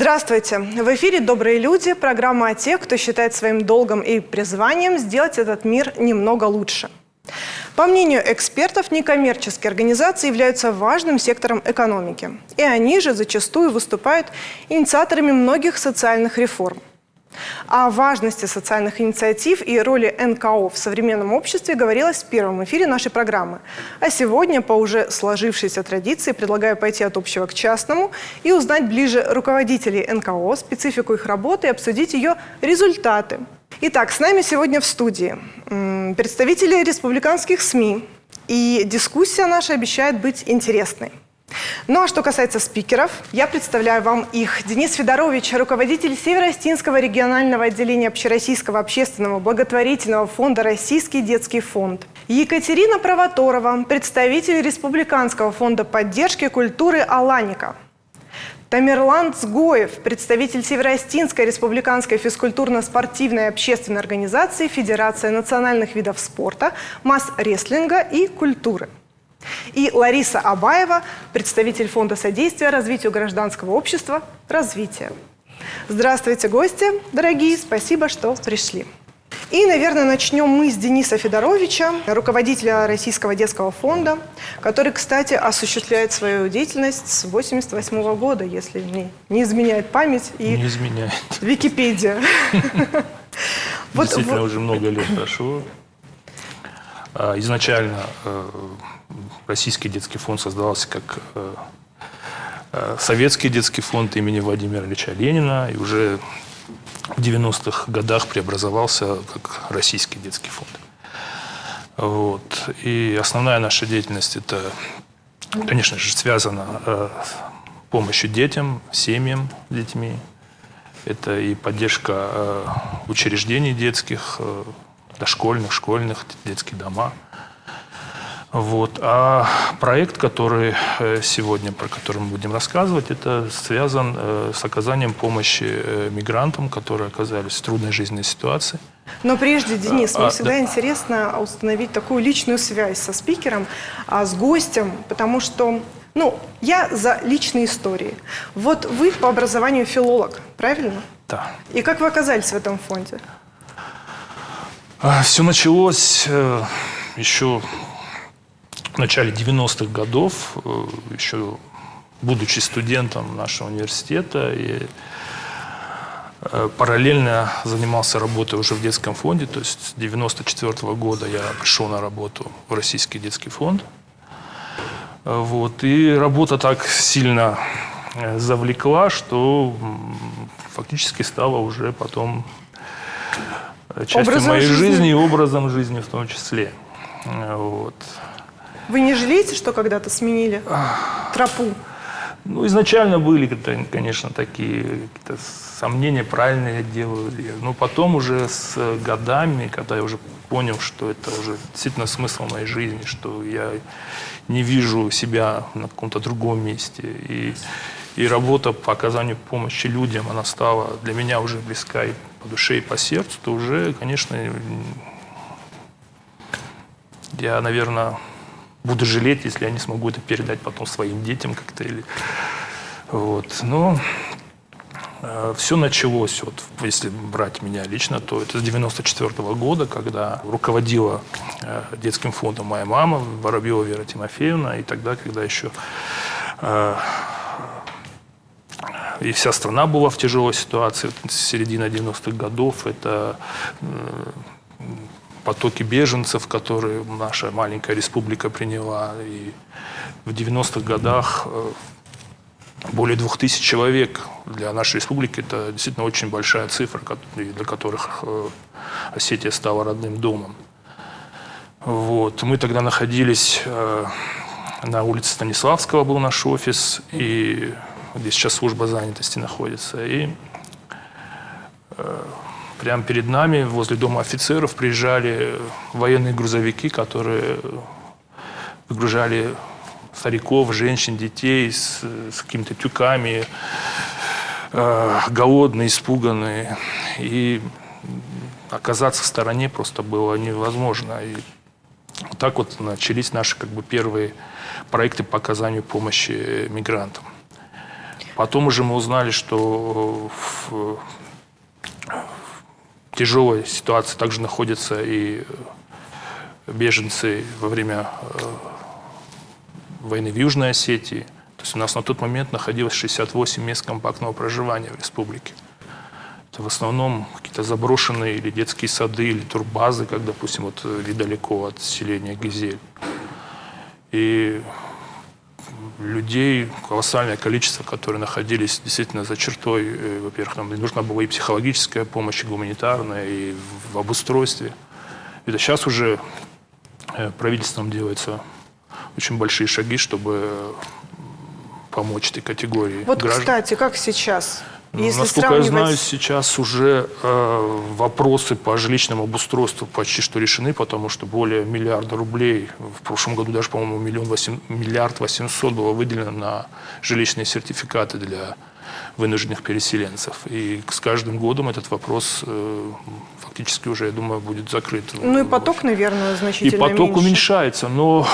Здравствуйте! В эфире «Добрые люди» – программа о тех, кто считает своим долгом и призванием сделать этот мир немного лучше. По мнению экспертов, некоммерческие организации являются важным сектором экономики. И они же зачастую выступают инициаторами многих социальных реформ. О важности социальных инициатив и роли НКО в современном обществе говорилось в первом эфире нашей программы. А сегодня, по уже сложившейся традиции, предлагаю пойти от общего к частному и узнать ближе руководителей НКО, специфику их работы и обсудить ее результаты. Итак, с нами сегодня в студии представители республиканских СМИ. И дискуссия наша обещает быть интересной. Ну а что касается спикеров, я представляю вам их. Денис Федорович, руководитель Северо-Остинского регионального отделения Общероссийского общественного благотворительного фонда «Российский детский фонд». Екатерина Провоторова, представитель Республиканского фонда поддержки культуры «Аланика». Тамерлан Цгоев, представитель Северо-Остинской республиканской физкультурно-спортивной общественной организации Федерация национальных видов спорта, масс-рестлинга и культуры. И Лариса Абаева, представитель Фонда содействия развитию гражданского общества «Развитие». Здравствуйте, гости, дорогие, спасибо, что пришли. И, наверное, начнем мы с Дениса Федоровича, руководителя Российского детского фонда, который, кстати, осуществляет свою деятельность с 1988 года, если мне не изменяет память и не изменяет. Википедия. Действительно, уже много лет прошло. Изначально Российский детский фонд создавался как Советский детский фонд имени Владимира Ильича Ленина, и уже в 90-х годах преобразовался как Российский детский фонд. Вот. И основная наша деятельность – это, конечно же, связана с помощью детям, семьям с детьми. Это и поддержка учреждений детских, дошкольных, школьных, детские дома. Вот. А проект, который сегодня, про который мы будем рассказывать, это связан с оказанием помощи мигрантам, которые оказались в трудной жизненной ситуации. Но прежде, Денис, мне всегда интересно установить такую личную связь со спикером, с гостем, потому что, я за личные истории. Вот вы по образованию филолог, правильно? Да. И как вы оказались в этом фонде? Все началось еще в начале 90-х годов, еще будучи студентом нашего университета, и параллельно занимался работой уже в детском фонде. То есть с 1994 года я пришел на работу в Российский детский фонд. Вот. И работа так сильно завлекла, что фактически стала уже потом частью моей жизни и образом жизни в том числе. Вот. Вы не жалеете, что когда-то сменили тропу? Изначально были, конечно, такие какие-то сомнения, правильно я делаю. Но потом уже с годами, когда я уже понял, что это уже действительно смысл моей жизни, что я не вижу себя на каком-то другом месте. И работа по оказанию помощи людям, она стала для меня уже близка и по душе, и по сердцу, то уже, конечно, я, наверное, буду жалеть, если я не смогу это передать потом своим детям как-то. Вот. Но все началось, вот, если брать меня лично, то это с 1994 года, когда руководила детским фондом моя мама, Воробьева Вера Тимофеевна, и тогда, когда еще и вся страна была в тяжелой ситуации, с середины 90-х годов, это потоки беженцев, которые наша маленькая республика приняла. И в 90-х годах более 2000 человек для нашей республики. Это действительно очень большая цифра, для которых Осетия стала родным домом. Вот. Мы тогда находились на улице Станиславского, был наш офис, и где сейчас служба занятости находится. И прямо перед нами, возле дома офицеров, приезжали военные грузовики, которые выгружали стариков, женщин, детей с какими-то тюками, голодные, испуганные. И оказаться в стороне просто было невозможно. И вот так вот начались наши первые проекты по оказанию помощи мигрантам. Потом уже мы узнали, что в тяжелой ситуации также находятся и беженцы во время войны в Южной Осетии. То есть у нас на тот момент находилось 68 мест компактного проживания в республике. Это в основном какие-то заброшенные или детские сады, или турбазы, как, допустим, вот недалеко от селения Гизель. И людей колоссальное количество, которые находились действительно за чертой. Во-первых, нам нужна была и психологическая помощь, и гуманитарная, и в обустройстве. Это сейчас уже правительством делаются очень большие шаги, чтобы помочь этой категории Вот, граждан. кстати, как сейчас? Если Насколько я знаю, сравнивать... сейчас уже вопросы по жилищному обустройству почти что решены, потому что более миллиарда рублей, в прошлом году даже, по-моему, миллиард 800 было выделено на жилищные сертификаты для вынужденных переселенцев. И с каждым годом этот вопрос фактически уже, я думаю, будет закрыт. Ну и поток, наверное, И значительно поток меньше. уменьшается, но...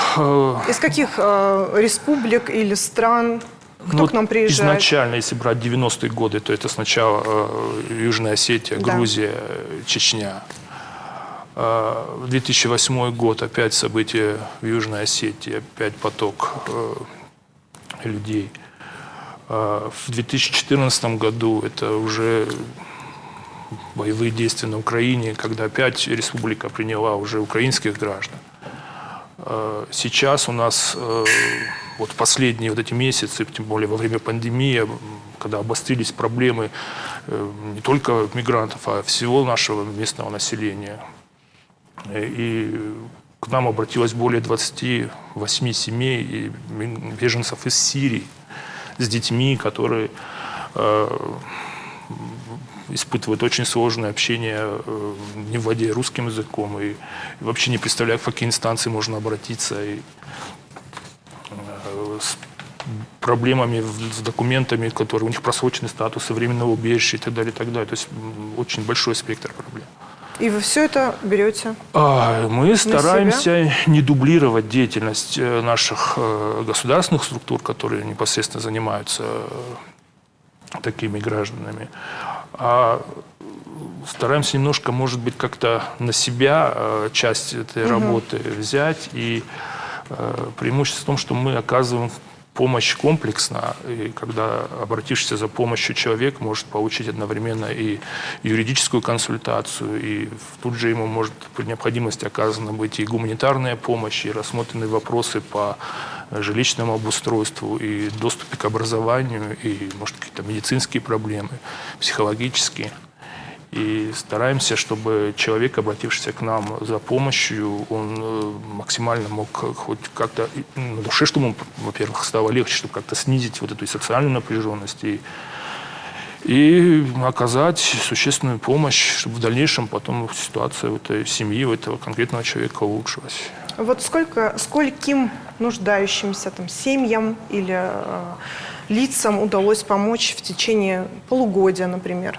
Из каких республик или стран? Кто к нам приезжает? Изначально, если брать 90-е годы, то это сначала Южная Осетия, Да. Грузия, Чечня. 2008 год, опять события в Южной Осетии, опять поток людей. В 2014 году это уже боевые действия на Украине, когда опять республика приняла уже украинских граждан. Сейчас у нас вот последние вот эти месяцы, тем более во время пандемии, когда обострились проблемы не только мигрантов, а всего нашего местного населения. И к нам обратилось более 28 семей и беженцев из Сирии с детьми, которые испытывают очень сложное общение, не владея русским языком, и вообще не представляя, в какие инстанции можно обратиться, и с проблемами с документами, которые у них просрочены статусы временного убежища и так далее, и так далее. То есть очень большой спектр проблем. И вы все это берете? Мы стараемся не дублировать деятельность наших государственных структур, которые непосредственно занимаются такими гражданами, а стараемся немножко, может быть, как-то на себя часть этой работы взять. И преимущество в том, что мы оказываем помощь комплексно, и когда обратишься за помощью, человек может получить одновременно и юридическую консультацию, и тут же ему может при необходимости оказана быть и гуманитарная помощь, и рассмотрены вопросы по жилищному обустройству, и доступе к образованию, и, может, какие-то медицинские проблемы, психологические. И стараемся, чтобы человек, обратившийся к нам за помощью, он максимально мог хоть как-то на душе, чтобы ему, во-первых, стало легче, чтобы как-то снизить вот эту социальную напряженность и оказать существенную помощь, чтобы в дальнейшем потом ситуация в этой семьи, у этого конкретного человека улучшилась. Вот скольким нуждающимся там, семьям или лицам удалось помочь в течение полугодия, например?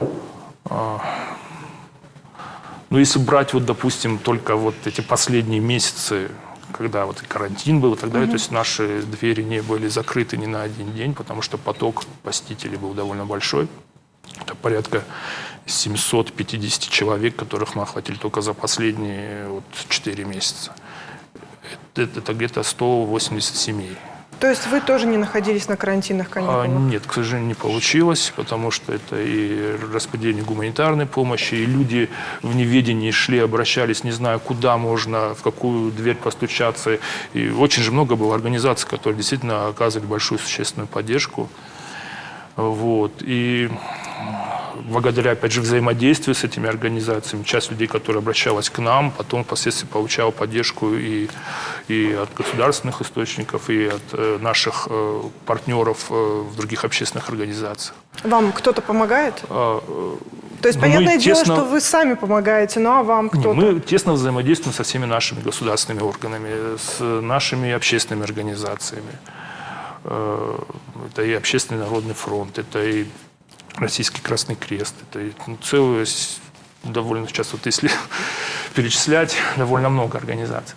Ну, если брать, вот, допустим, только вот эти последние месяцы, когда вот и карантин был и так далее, то есть наши двери не были закрыты ни на один день, потому что поток посетителей был довольно большой. Это порядка 750 человек, которых мы охватили только за последние вот 4 месяца. Это где-то 180 семей. То есть вы тоже не находились на карантинных каникулах? Нет, к сожалению, не получилось, потому что это и распределение гуманитарной помощи, и люди в неведении шли, обращались, не знаю, куда можно, в какую дверь постучаться. И очень же много было организаций, которые действительно оказывали большую существенную поддержку. Вот. И благодаря, опять же, взаимодействию с этими организациями, часть людей, которые обращалась к нам, потом впоследствии получала поддержку и от государственных источников, и от наших партнеров в других общественных организациях. Вам кто-то помогает? То есть, понятное дело, что вы сами помогаете, ну а вам кто-то? Мы тесно взаимодействуем со всеми нашими государственными органами, с нашими общественными организациями. Это и Общественный народный фронт, это и Российский Красный Крест, это целое, довольно сейчас, вот если перечислять, довольно много организаций.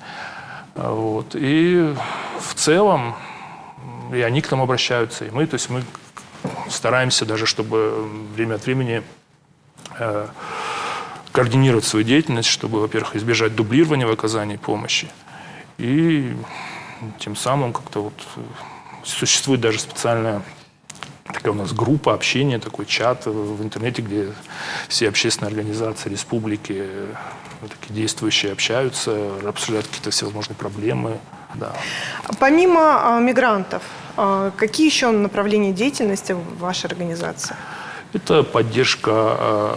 Вот. И в целом и они к нам обращаются, и мы, то есть мы стараемся даже, чтобы время от времени координировать свою деятельность, чтобы, во-первых, избежать дублирования в оказании помощи. И тем самым как-то вот существует даже специальная такая у нас группа общения, такой чат в интернете, где все общественные организации республики, такие действующие, общаются, обсуждают какие-то всевозможные проблемы. Да. Помимо мигрантов, какие еще направления деятельности в вашей организации? Это поддержка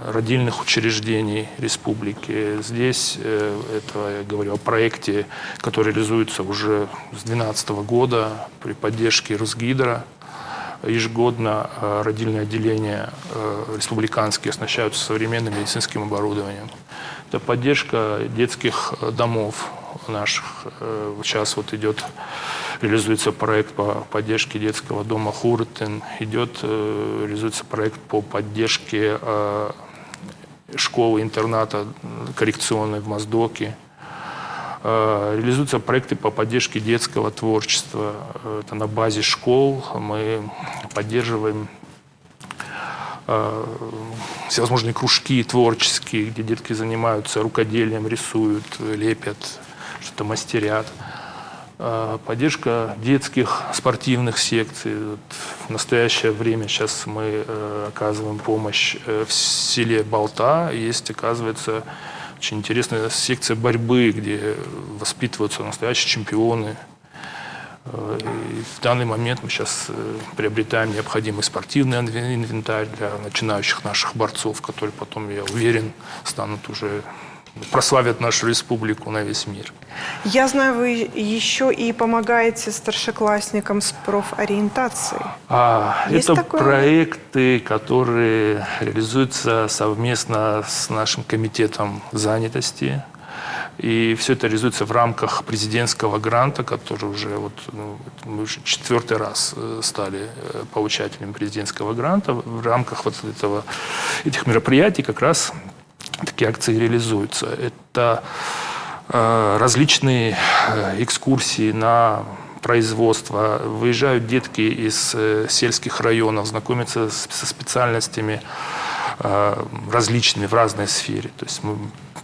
родильных учреждений республики. Здесь, это я говорю о проекте, который реализуется уже с 2012 года при поддержке Росгидро. Ежегодно родильные отделения республиканские оснащаются современным медицинским оборудованием. Это поддержка детских домов наших. Сейчас вот реализуется проект по поддержке детского дома Хуртен, реализуется проект по поддержке школы-интерната коррекционной в Моздоке. Реализуются проекты по поддержке детского творчества. Это на базе школ мы поддерживаем всевозможные кружки творческие, где детки занимаются рукоделием, рисуют, лепят, что-то мастерят. Поддержка детских спортивных секций. В настоящее время сейчас мы оказываем помощь в селе Балта. Есть, оказывается, очень интересная секция борьбы, где воспитываются настоящие чемпионы. И в данный момент мы сейчас приобретаем необходимый спортивный инвентарь для начинающих наших борцов, которые потом, я уверен, прославят нашу республику на весь мир. Я знаю, вы еще и помогаете старшеклассникам с профориентацией. Это такое? проекты, которые реализуются совместно с нашим комитетом занятости. И все это реализуется в рамках президентского гранта, который мы уже 4-й раз стали получателями президентского гранта. В рамках этих мероприятий как раз такие акции реализуются. Это различные экскурсии на производство. Выезжают детки из сельских районов, знакомятся со специальностями различными в разной сфере. То есть мы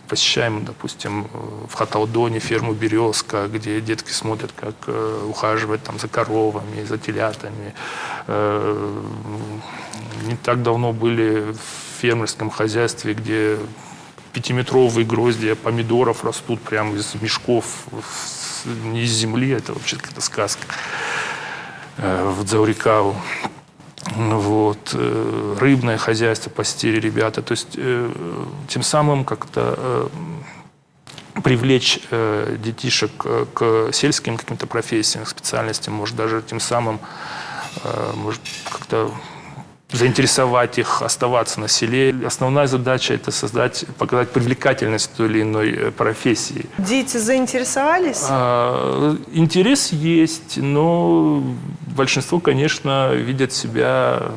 посещаем, допустим, в Хаталдоне ферму «Березка», где детки смотрят, как ухаживать за коровами, за телятами. Не так давно были в фермерском хозяйстве, где 5-метровые гроздья помидоров растут прямо из мешков, не из земли. Это вообще какая-то сказка. В Дзаурикау. Рыбное хозяйство пастили ребята. То есть тем самым как-то привлечь детишек к сельским каким-то профессиям, специальностям, может даже тем самым может как-то заинтересовать их оставаться на селе. Основная задача – это показать привлекательность той или иной профессии. Дети заинтересовались? Интерес есть, но большинство, конечно, видят себя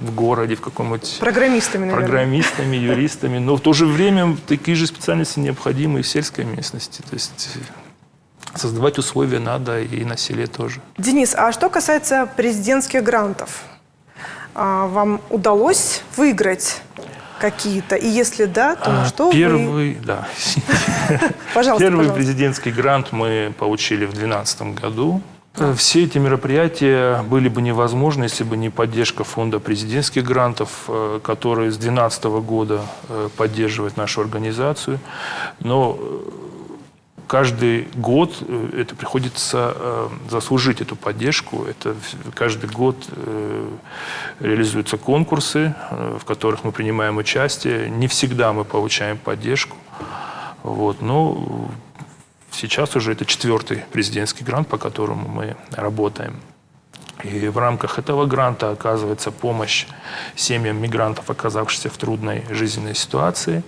в городе, в каком-нибудь... Программистами, наверное. Программистами, юристами. Но в то же время такие же специальности необходимы и в сельской местности. То есть создавать условия надо и на селе тоже. Денис, а что касается президентских грантов? Вам удалось выиграть какие-то? И если да, то на что Первый Пожалуйста. президентский грант мы получили в 2012 году. Все эти мероприятия были бы невозможны, если бы не поддержка фонда президентских грантов, который с 2012 года поддерживает нашу организацию. Но каждый год это приходится заслужить, эту поддержку. Это каждый год реализуются конкурсы, в которых мы принимаем участие. Не всегда мы получаем поддержку. Но сейчас уже это 4-й президентский грант, по которому мы работаем. И в рамках этого гранта оказывается помощь семьям мигрантов, оказавшихся в трудной жизненной ситуации.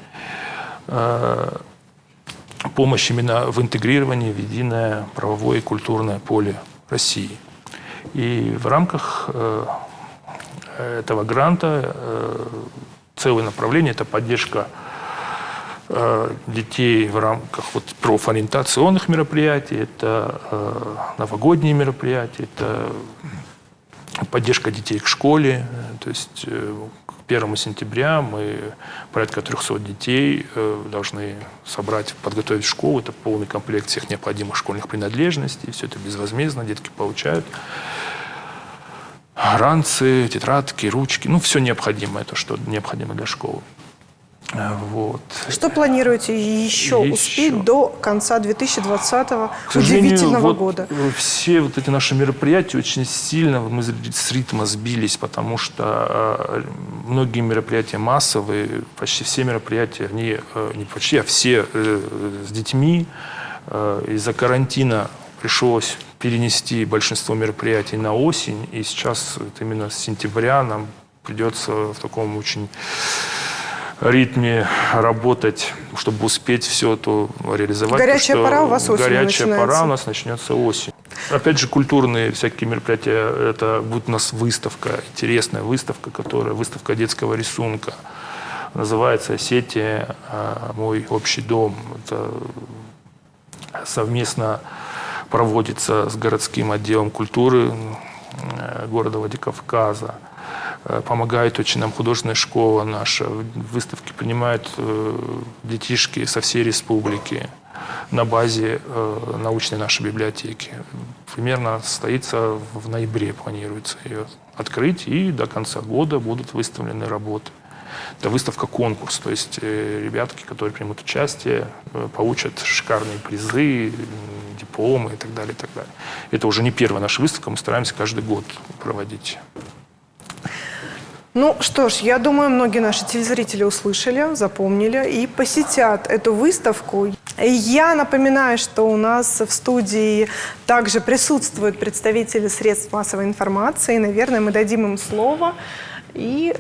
Помощь именно в интегрировании в единое правовое и культурное поле России. И в рамках этого гранта целое направление – это поддержка детей в рамках профориентационных мероприятий, это новогодние мероприятия, это поддержка детей к школе. То есть к 1 сентября мы порядка 300 детей должны собрать, подготовить в школу. Это полный комплект всех необходимых школьных принадлежностей. Все это безвозмездно. Детки получают ранцы, тетрадки, ручки. Ну, все необходимое, то, что необходимо для школы. Вот. Что планируете еще успеть до конца 2020-го удивительного года? Все вот эти наши мероприятия очень сильно мы с ритма сбились, потому что многие мероприятия массовые, почти все мероприятия, они не почти, а все с детьми. Из-за карантина пришлось перенести большинство мероприятий на осень, и сейчас вот именно с сентября нам придется в таком очень ритме работать, чтобы успеть все это реализовать. Горячая пора у вас осенью Горячая начинается. пора у нас начнется осень. Опять же, культурные всякие мероприятия. Это будет у нас выставка, интересная выставка, выставка детского рисунка. Называется «Осетия. Мой общий дом». Это совместно проводится с городским отделом культуры города Владикавказа. Помогает очень нам художественная школа наша. В выставке принимают детишки со всей республики на базе научной нашей библиотеки. Примерно состоится в ноябре, планируется ее открыть, и до конца года будут выставлены работы. Это выставка-конкурс, то есть ребятки, которые примут участие, получат шикарные призы, дипломы и так далее, и так далее. Это уже не первая наша выставка, мы стараемся каждый год проводить. Ну что ж, я думаю, многие наши телезрители услышали, запомнили и посетят эту выставку. И я напоминаю, что у нас в студии также присутствуют представители средств массовой информации. Наверное, мы дадим им слово. И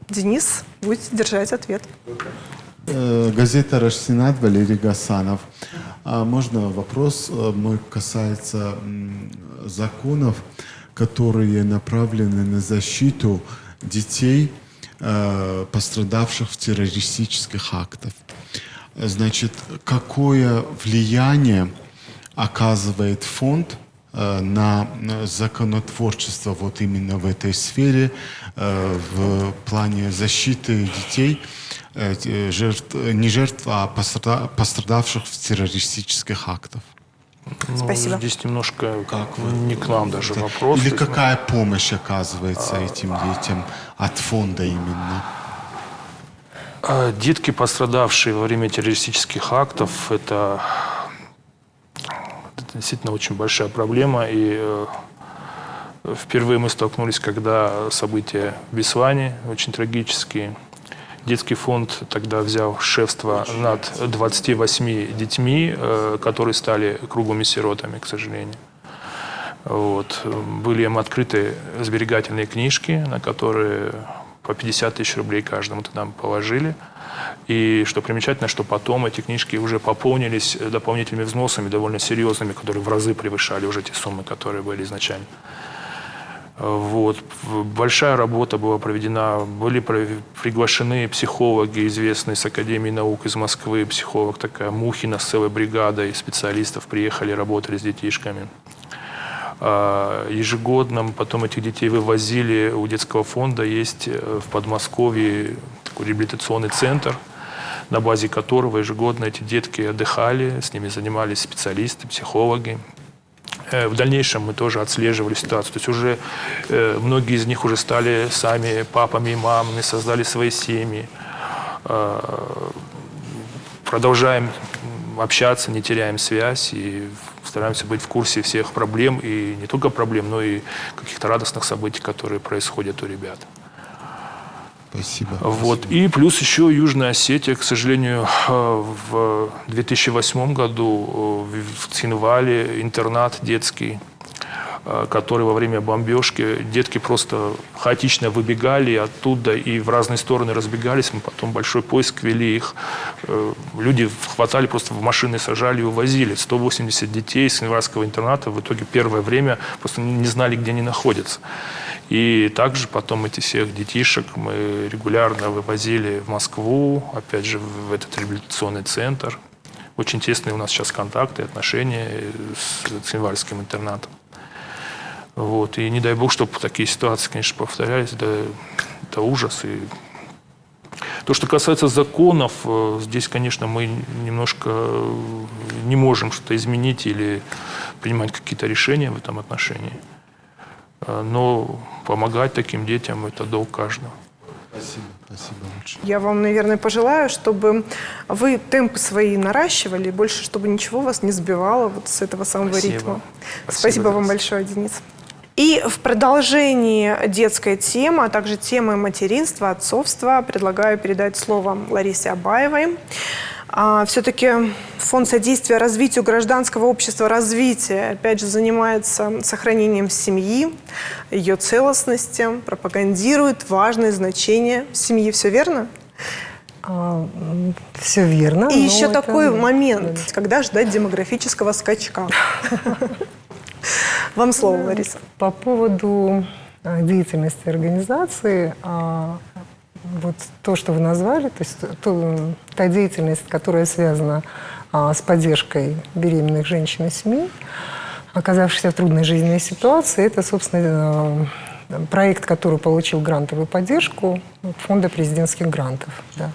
Денис будет держать ответ. Газета «Рашсенат», Валерий Гасанов. Можно вопрос мой касается законов, которые направлены на защиту детей, пострадавших в террористических актах. Значит, какое влияние оказывает фонд на законотворчество вот именно в этой сфере, в плане защиты детей, не жертв, а пострадавших в террористических актах? Спасибо. Здесь немножко не к нам даже вопрос. Или какая помощь оказывается этим детям от фонда именно? Детки, пострадавшие во время террористических актов, это действительно очень большая проблема. И впервые мы столкнулись, когда события в Беслане очень трагические. Детский фонд тогда взял шефство над 28 детьми, которые стали круглыми сиротами, к сожалению. Вот. Были им открыты сберегательные книжки, на которые по 50 тысяч рублей каждому тогда положили. И что примечательно, что потом эти книжки уже пополнились дополнительными взносами, довольно серьезными, которые в разы превышали уже те суммы, которые были изначально. Вот. Большая работа была проведена, были приглашены психологи, известные с Академии наук из Москвы, психолог такая Мухина с целой бригадой специалистов приехали, работали с детишками. Ежегодно потом этих детей вывозили, у детского фонда есть в Подмосковье такой реабилитационный центр, на базе которого ежегодно эти детки отдыхали, с ними занимались специалисты, психологи. В дальнейшем мы тоже отслеживали ситуацию. То есть уже многие из них уже стали сами папами и мамами, создали свои семьи. Продолжаем общаться, не теряем связь и стараемся быть в курсе всех проблем. И не только проблем, но и каких-то радостных событий, которые происходят у ребят. Спасибо. Вот. И плюс еще Южная Осетия, к сожалению, в 2008 году в Цхинвале интернат детский, который во время бомбежки, детки просто хаотично выбегали оттуда и в разные стороны разбегались. Мы потом большой поиск вели их. Люди хватали, просто в машины сажали и увозили. 180 детей из Цхинвальского интерната в итоге первое время просто не знали, где они находятся. И также потом этих всех детишек мы регулярно вывозили в Москву, опять же, в этот реабилитационный центр. Очень тесные у нас сейчас контакты, отношения с Цхинвальским интернатом. Вот. И не дай бог, чтобы такие ситуации, конечно, повторялись. Да, это ужас. И то, что касается законов, здесь, конечно, мы немножко не можем что-то изменить или принимать какие-то решения в этом отношении. Но помогать таким детям – это долг каждого. Спасибо большое. Я вам, наверное, пожелаю, чтобы вы темпы свои наращивали, больше, чтобы ничего вас не сбивало вот с этого самого Спасибо. ритма. Спасибо вам за большое, Денис. И в продолжении детской темы, а также темы материнства, отцовства, предлагаю передать слово Ларисе Абаевой. Все-таки Фонд содействия развитию гражданского общества развития, опять же, занимается сохранением семьи, ее целостности, пропагандирует важное значение семьи. Все верно? Все верно. И еще это- такой момент, когда ждать демографического скачка. Вам слово, Лариса. По поводу деятельности организации, вот то, что вы назвали, то есть та деятельность, которая связана с поддержкой беременных женщин и семей, оказавшихся в трудной жизненной ситуации, это, собственно, проект, который получил грантовую поддержку Фонда президентских грантов. Да.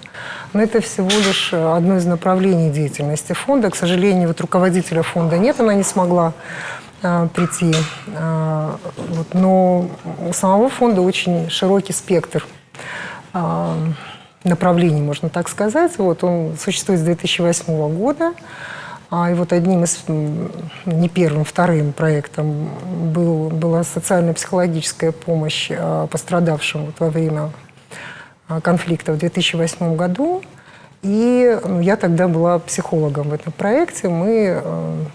Но это всего лишь одно из направлений деятельности фонда. К сожалению, вот руководителя фонда нет, она не смогла прийти. Но у самого фонда очень широкий спектр направлений, можно так сказать. Вот он существует с 2008 года. И вот одним из, не первым, вторым проектом была социально-психологическая помощь пострадавшим во время конфликта в 2008 году. И я тогда была психологом в этом проекте. Мы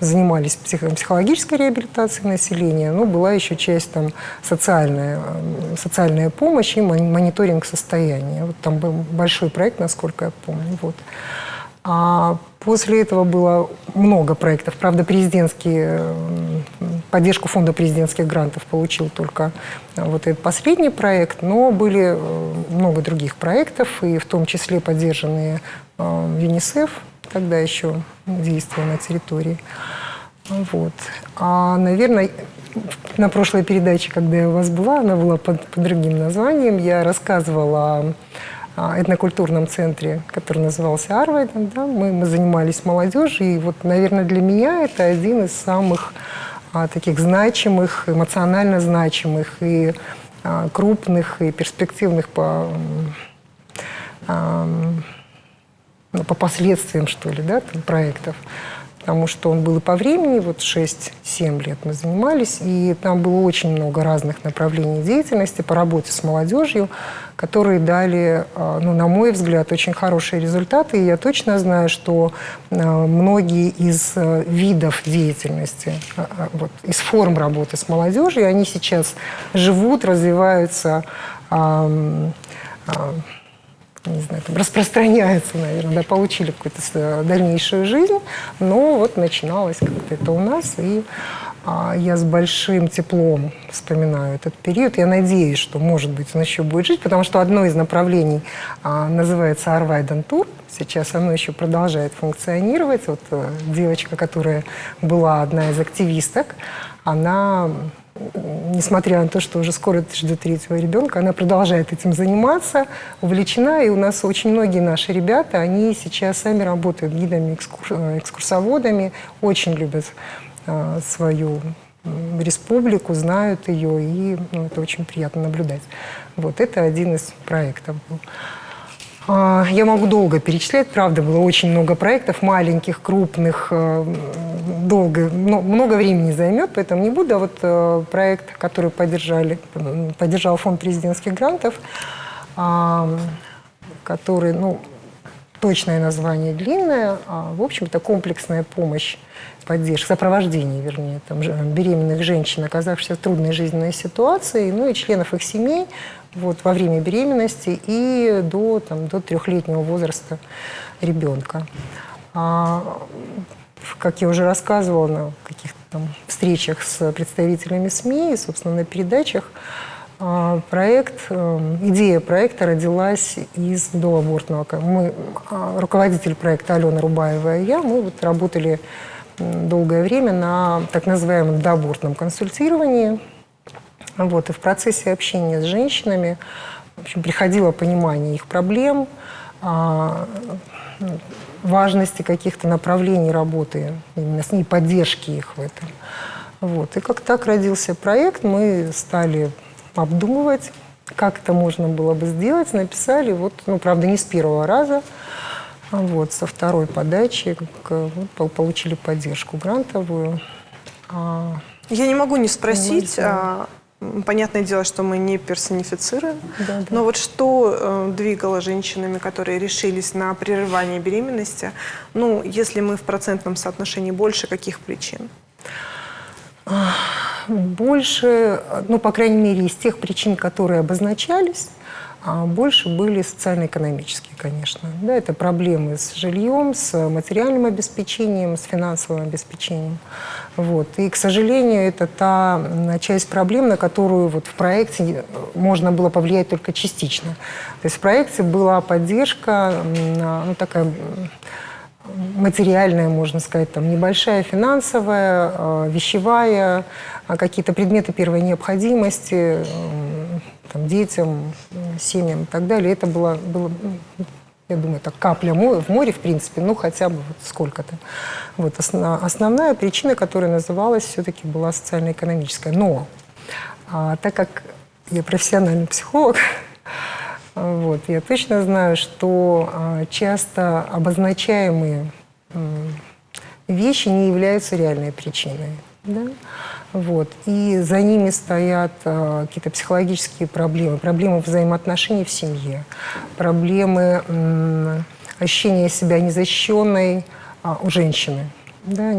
занимались психологической реабилитацией населения, но была еще часть там, социальная помощь и мониторинг состояния. Вот там был большой проект, насколько я помню. Вот. А после этого было много проектов. Правда, поддержку фонда президентских грантов получил только вот этот последний проект, но были много других проектов, и в том числе поддержанные ЮНИСЕФ, тогда еще действовал на территории. Вот. Наверное, на прошлой передаче, когда я у вас была, она была под другим названием, я рассказывала о этнокультурном центре, который назывался Арвайден. Да? Мы занимались молодежью, и вот, наверное, для меня это один из самых таких значимых, эмоционально значимых и крупных, и перспективных по последствиям, что ли, да, проектов. Потому что он был и по времени, вот 6-7 лет мы занимались, и там было очень много разных направлений деятельности по работе с молодежью, которые дали, на мой взгляд, очень хорошие результаты. И я точно знаю, что многие из видов деятельности, вот, из форм работы с молодежью, они сейчас живут, развиваются, не знаю, там, распространяются, наверное, да, получили какую-то дальнейшую жизнь, но вот начиналось как-то это у нас, и я с большим теплом вспоминаю этот период. Я надеюсь, что, может быть, он еще будет жить, потому что одно из направлений называется Арвайден Тур. Сейчас оно еще продолжает функционировать. Вот девочка, которая была одна из активисток, она, несмотря на то, что уже скоро ждет третьего ребенка, она продолжает этим заниматься, увлечена. И у нас очень многие наши ребята, они сейчас сами работают гидами, экскурсоводами, очень любят свою республику, знают ее, и это очень приятно наблюдать. Вот это один из проектов был. Я могу долго перечислять, правда, было очень много проектов, маленьких, крупных, много времени займет, поэтому не буду. А вот проект, который поддержал Фонд президентских грантов, который, точное название длинное, в общем-то, комплексная помощь, поддержка, сопровождение, вернее, там, беременных женщин, оказавшихся в трудной жизненной ситуации, и членов их семей вот, во время беременности и до 3-летнего возраста ребенка. Как я уже рассказывала на каких-то там встречах с представителями СМИ и, собственно, на передачах, идея проекта родилась из доабортного. Руководитель проекта Алена Рубаева и я, мы вот работали долгое время на так называемом доабортном консультировании. Вот, и в процессе общения с женщинами, в общем, приходило понимание их проблем, важности каких-то направлений работы, именно с ней поддержки их в этом. Вот. И как так родился проект, мы стали обдумывать, как это можно было бы сделать, написали, вот, ну, правда, не с первого раза, вот, со второй подачи получили поддержку грантовую. Я не могу не спросить, понятное дело, что мы не персонифицируем, Да. но вот что двигало женщинами, которые решились на прерывание беременности, ну, если мы в процентном соотношении больше, каких причин? Больше, ну, по крайней мере, из тех причин, которые обозначались, больше были социально-экономические, конечно. Да, это проблемы с жильем, с материальным обеспечением, с финансовым обеспечением. Вот. И, к сожалению, это та часть проблем, на которую вот в проекте можно было повлиять только частично. То есть в проекте была поддержка, ну, такая материальная, можно сказать, там, небольшая, финансовая, вещевая, какие-то предметы первой необходимости, там, детям, семьям и так далее. Это было, я думаю, так, капля в море, в принципе, ну, хотя бы вот сколько-то. Вот основная причина, которая называлась, все-таки была социально-экономическая. Но так как я профессиональный психолог, вот, я точно знаю, что часто обозначаемые вещи не являются реальной причиной. Да? Вот. И за ними стоят какие-то психологические проблемы, проблемы взаимоотношений в семье, проблемы ощущения себя незащищенной у женщины, да?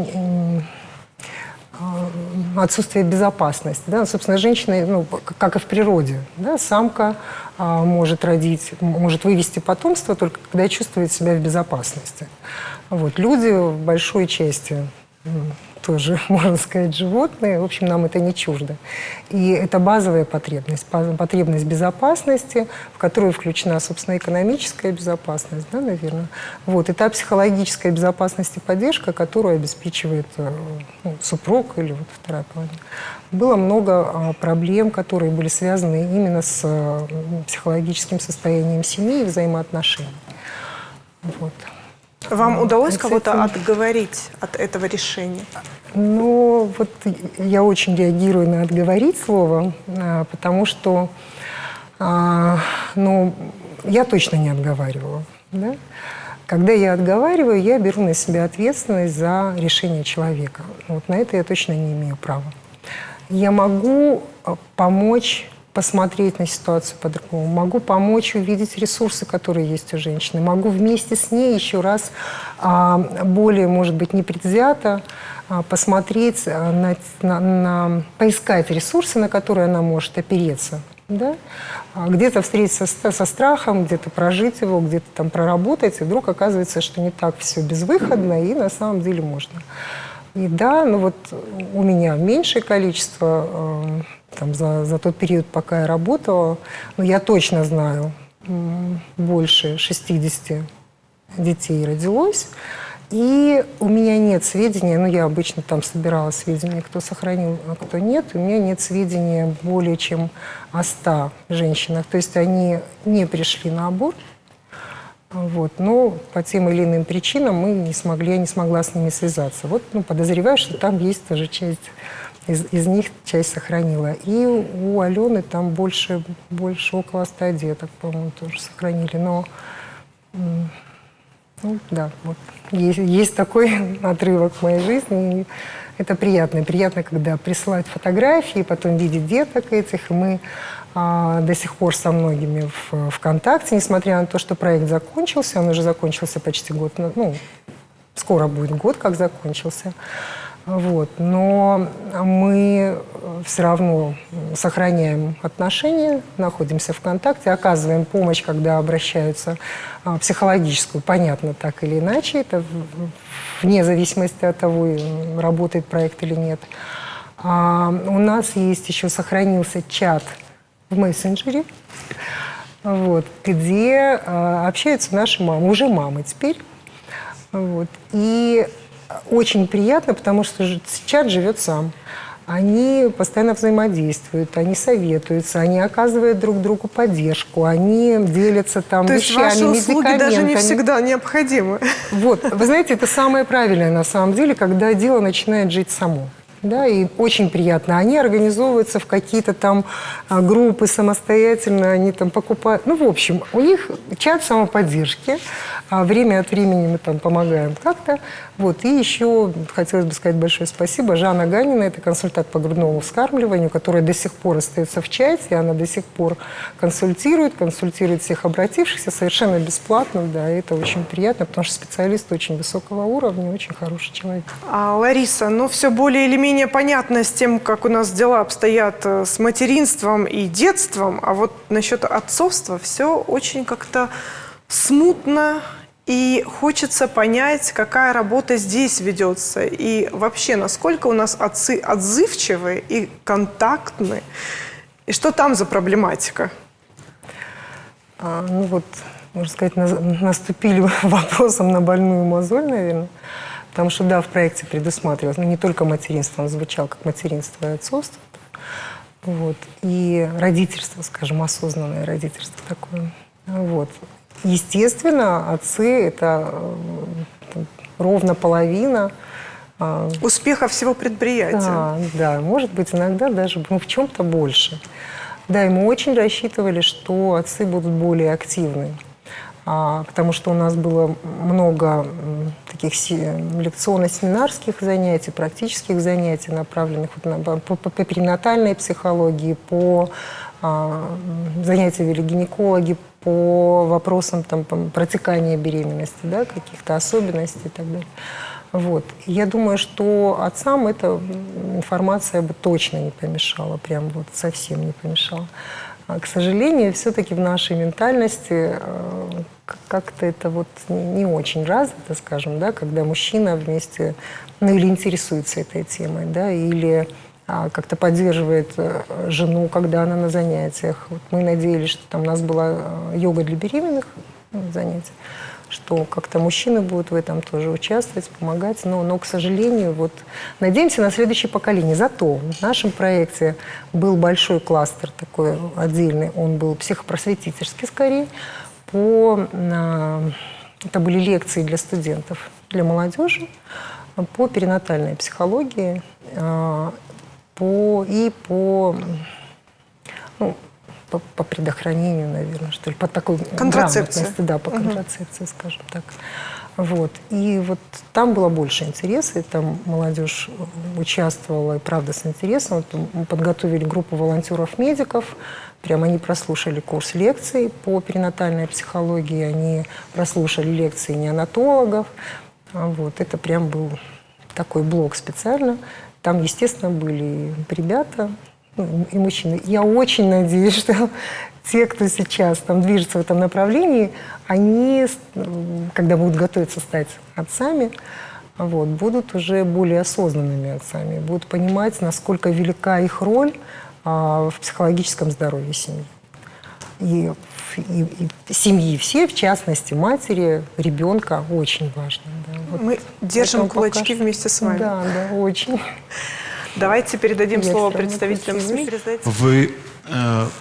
Отсутствие безопасности. Да? Собственно, женщина, ну, как и в природе, да? Самка может родить, может вывести потомство только когда чувствует себя в безопасности. Вот. Люди в большой части тоже, можно сказать, животные. В общем, нам это не чуждо. И это базовая потребность. Потребность безопасности, в которую включена, собственно, экономическая безопасность, да, наверное. Вот. И та психологическая безопасность и поддержка, которую обеспечивает супруг или вот вторая половина. Было много проблем, которые были связаны именно с психологическим состоянием семьи и взаимоотношений. Вот. Вам удалось кого-то отговорить от этого решения? Ну, вот я очень реагирую на «отговорить» слово, потому что, ну, я точно не отговаривала. Да? Когда я отговариваю, я беру на себя ответственность за решение человека. Вот на это я точно не имею права. Я могу помочь посмотреть на ситуацию по-другому, могу помочь увидеть ресурсы, которые есть у женщины, могу вместе с ней еще раз более, может быть, непредвзято посмотреть, поискать ресурсы, на которые она может опереться. Да? Где-то встретиться со страхом, где-то прожить его, где-то там проработать, и вдруг оказывается, что не так все безвыходно, и на самом деле можно. И да, ну вот у меня меньшее количество, там, за тот период, пока я работала, но я точно знаю, больше 60 детей родилось. И у меня нет сведения, ну я обычно там собирала сведения, кто сохранил, а кто нет, у меня нет сведения более чем о 100 женщинах. То есть они не пришли на аборт, вот, но по тем или иным причинам я не смогла с ними связаться. Вот, ну, подозреваю, что там есть тоже часть, из них часть сохранила. И у Алены там больше около 100 деток, по-моему, тоже сохранили. Но, ну, да, вот. Есть такой отрывок в моей жизни. И это приятно. Приятно, когда присылают фотографии, потом видеть деток этих. И мы до сих пор со многими в ВКонтакте, несмотря на то, что проект закончился, он уже закончился почти год, ну, скоро будет год, как закончился. Вот. Но мы все равно сохраняем отношения, находимся в контакте, оказываем помощь, когда обращаются психологическую, понятно, так или иначе, это вне зависимости от того, работает проект или нет. У нас есть еще сохранился чат в мессенджере, вот, где общаются наши мамы, уже мамы теперь. Вот. И очень приятно, потому что чат живет сам. они постоянно взаимодействуют, они советуются, они оказывают друг другу поддержку, они делятся там То есть вещами, ваши услуги даже не медикаментами. всегда необходимы. Вот, вы знаете, это самое правильное на самом деле, когда дело начинает жить само. Да, и очень приятно. Они организовываются в какие-то там группы самостоятельно, они там покупают. Ну, в общем, у них чат самоподдержки. Время от времени мы там помогаем как-то. Вот. И еще хотелось бы сказать большое спасибо. Жанна Ганина, это консультант по грудному вскармливанию, которая до сих пор остается в чате, она до сих пор консультирует всех обратившихся совершенно бесплатно. Да, и это очень приятно, потому что специалист очень высокого уровня, очень хороший человек. Лариса, ну все более или менее понятно с тем, как у нас дела обстоят с материнством и детством, а вот насчет отцовства все очень как-то смутно, и хочется понять, какая работа здесь ведется, и вообще, насколько у нас отцы отзывчивы и контактны, и что там за проблематика? Ну вот, можно сказать, наступили вопросом на больную мозоль, наверное. Потому что, да, в проекте предусматривалось, ну, не только материнство, он звучал как материнство и отцовство. Вот, и родительство, скажем, осознанное родительство такое. Вот. Естественно, отцы – это ровно половина. Успеха всего предприятия. Да, да, может быть, иногда даже в чем-то больше. Да, и мы очень рассчитывали, что отцы будут более активны. Потому что у нас было много таких лекционно-семинарских занятий, практических занятий, направленных по перинатальной психологии, по занятиям вели гинекологи, по вопросам там, протекания беременности, да, каких-то особенностей и так далее. Вот. Я думаю, что отцам эта информация бы точно не помешала, прям вот совсем не помешала. К сожалению, все-таки в нашей ментальности как-то это вот не очень развито, скажем, да, когда мужчина вместе, ну или интересуется этой темой, да, или как-то поддерживает жену, когда она на занятиях. Вот мы надеялись, что там у нас была йога для беременных занятий, что как-то мужчины будут в этом тоже участвовать, помогать. Но, к сожалению, вот надеемся на следующее поколение. Зато в нашем проекте был большой кластер такой отдельный, он был психопросветительский скорее. Это были лекции для студентов, для молодежи по перинатальной психологии по предохранению, наверное, что ли, по такой контрацепции. грамотности, да, по контрацепции, скажем так. Вот. И вот там было больше интереса, и там молодежь участвовала, и правда, с интересом. Вот мы подготовили группу волонтеров-медиков, прямо они прослушали курс лекций по перинатальной психологии, они прослушали лекции неонатологов. Вот. Это прям был такой блок специально. Там, естественно, были ребята, и мужчины. Я очень надеюсь, что те, кто сейчас там движется в этом направлении, они, когда будут готовиться стать отцами, вот, будут уже более осознанными отцами, будут понимать, насколько велика их роль в психологическом здоровье семьи. И семьи все, в частности, матери, ребенка, очень важно. Да. Вот. Мы держим Поэтому кулачки вместе с вами. Да, да, очень. Давайте передадим Я слово всё равно представителям СМИ. подключилась. Вы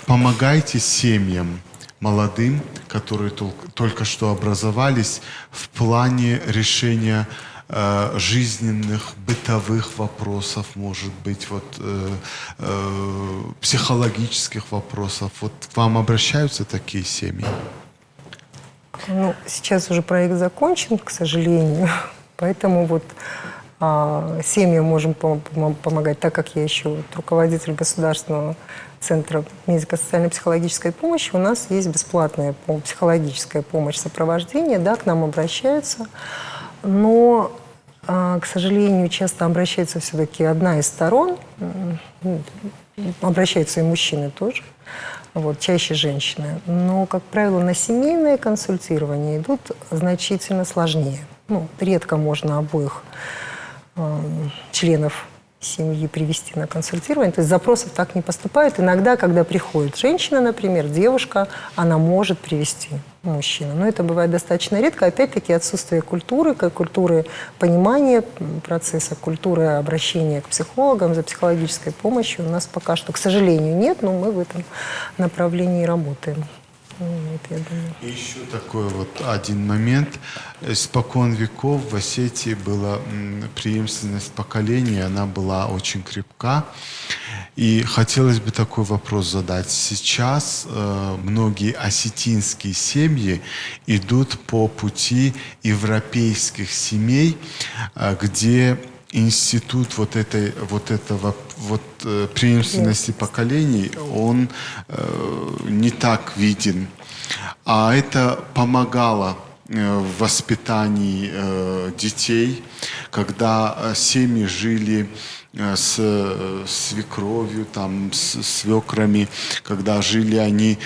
помогаете семьям молодым, которые только что образовались, в плане решения жизненных, бытовых вопросов, может быть, вот, психологических вопросов. Вот к вам обращаются такие семьи? Ну, сейчас уже проект закончен, к сожалению, поэтому вот семьям можем помогать, так как я еще вот руководитель Государственного центра медико-социальной психологической помощи, у нас есть бесплатная психологическая помощь, сопровождение, да, к нам обращаются, но, к сожалению, часто обращается все-таки одна из сторон, обращаются и мужчины тоже, вот, чаще женщины, но, как правило, на семейное консультирование идут значительно сложнее. Ну, редко можно обоих членов семьи привести на консультирование. То есть запросов так не поступает. Иногда, когда приходит женщина, например, девушка, она может привести мужчину. Но это бывает достаточно редко. Опять-таки отсутствие культуры, как культуры понимания процесса, культуры обращения к психологам за психологической помощью у нас пока что, к сожалению, нет, но мы в этом направлении работаем. Вот, я думаю. И еще такой вот один момент. Испокон веков в Осетии была преемственность поколений, она была очень крепка. И хотелось бы такой вопрос задать. Сейчас многие осетинские семьи идут по пути европейских семей, где институт преемственности поколений, он не так виден. А это помогало в воспитании детей, когда семьи жили с свекровью, там, с свекрами, когда жили они,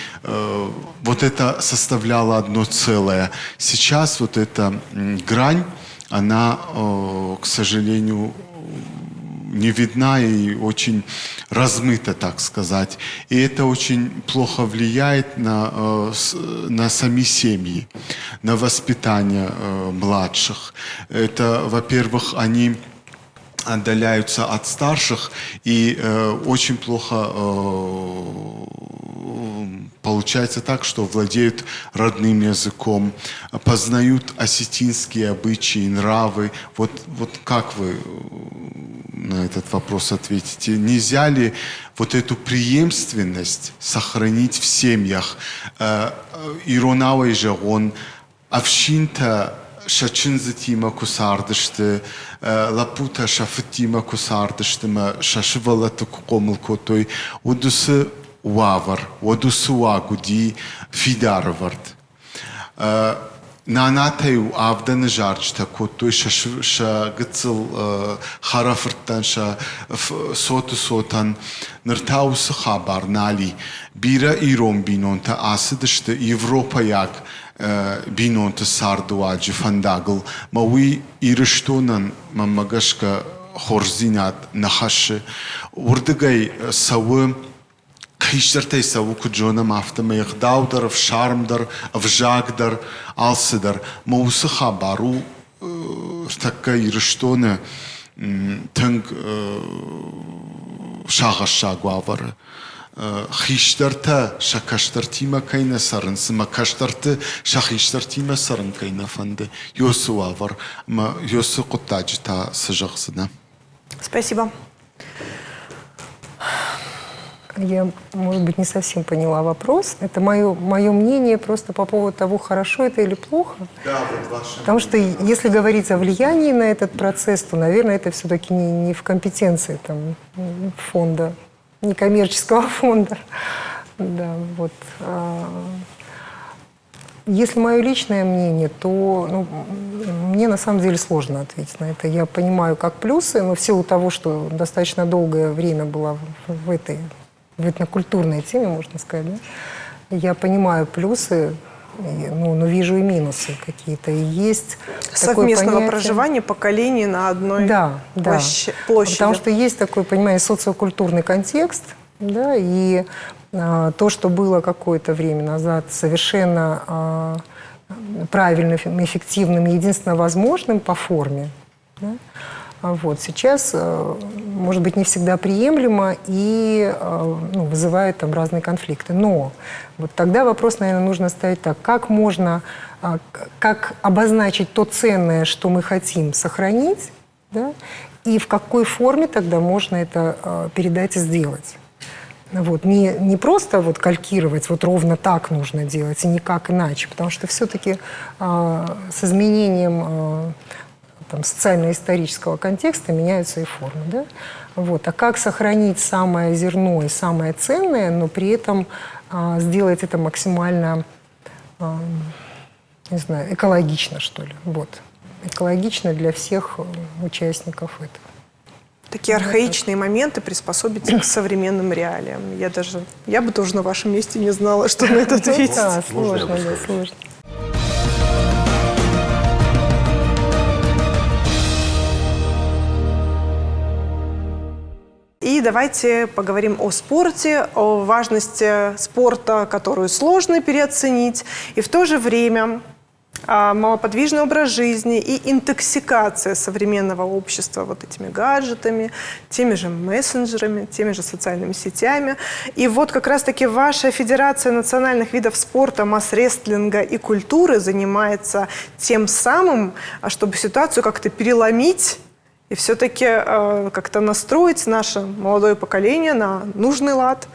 вот это составляло одно целое. Сейчас вот эта грань, она, к сожалению, не видна и очень размыта, так сказать. И это очень плохо влияет на сами семьи, на воспитание младших. Это, во-первых, они отдаляются от старших, и очень плохо получается так, что владеют родным языком, познают осетинские обычаи, нравы. Вот как вы на этот вопрос ответите? Нельзя ли вот эту преемственность сохранить в семьях? Иронавый же он, овщинта шачинзы тима кусардышты, лапута шафтима кусардыштыма, шашивалаты кукомылкотой, удусы уавар, удусы уагуди фидаровард. Нанатаю авданы жарчта котой шагыцыл харафырттан сотан ныртаусы хабар нали бира иром бинонта асыдышты Европа як бинонта сардуаджи фандагл мауи ирыштонан мамагашка хорзинат нахаши урдыгай савы Хищертай саву куджона мафтама ихдаудар, в шармдар, в жагдар, алсидар. Маусы хабару такка ирыштоны тынг шагашша гуавары. Хищтерта шакаштартима кайна сарын, сыма каштарты шахищтартима сарын кайна фанды. Йосы уавар, йосы кутаджита сыжақсына. Спасибо. Я, может быть, не совсем поняла вопрос. Это мое мнение просто по поводу того, хорошо это или плохо. Да, вот ваше. Потому что если говорить о влиянии на этот процесс, то, наверное, это все-таки не в компетенции там, фонда, некоммерческого фонда. Да, вот. Если мое личное мнение, то мне на самом деле сложно ответить на это. Я понимаю как плюсы, но в силу того, что достаточно долгое время была в этой этнокультурной теме, можно сказать, да? Я понимаю плюсы, но вижу и минусы какие-то. И есть совместного проживания поколений на одной площади. Потому что есть такой, понимаете, социокультурный контекст, да, и то, что было какое-то время назад совершенно правильным, эффективным, единственно возможным по форме, да, вот, сейчас, может быть, не всегда приемлемо и вызывает там разные конфликты. Но вот тогда вопрос, наверное, нужно ставить так. Как можно, как обозначить то ценное, что мы хотим сохранить, да, и в какой форме тогда можно это передать и сделать. Вот, не просто вот калькировать, вот ровно так нужно делать и никак иначе, потому что все-таки с изменением социально-исторического контекста меняются и формы. Да? Вот. А как сохранить самое зерно и самое ценное, но при этом сделать это максимально, не знаю, экологично, что ли. Вот. Экологично для всех участников этого. Такие архаичные моменты приспособить к современным реалиям. Я бы тоже на вашем месте не знала, что на это ответить. Да, сложно, сложно. давайте поговорим о спорте, о важности спорта, которую сложно переоценить, и в то же время малоподвижный образ жизни и интоксикация современного общества вот этими гаджетами, теми же мессенджерами, теми же социальными сетями. И вот как раз-таки ваша Федерация национальных видов спорта, масс-рестлинга и культуры занимается тем самым, чтобы ситуацию как-то переломить и все-таки как-то настроить наше молодое поколение на нужный лад,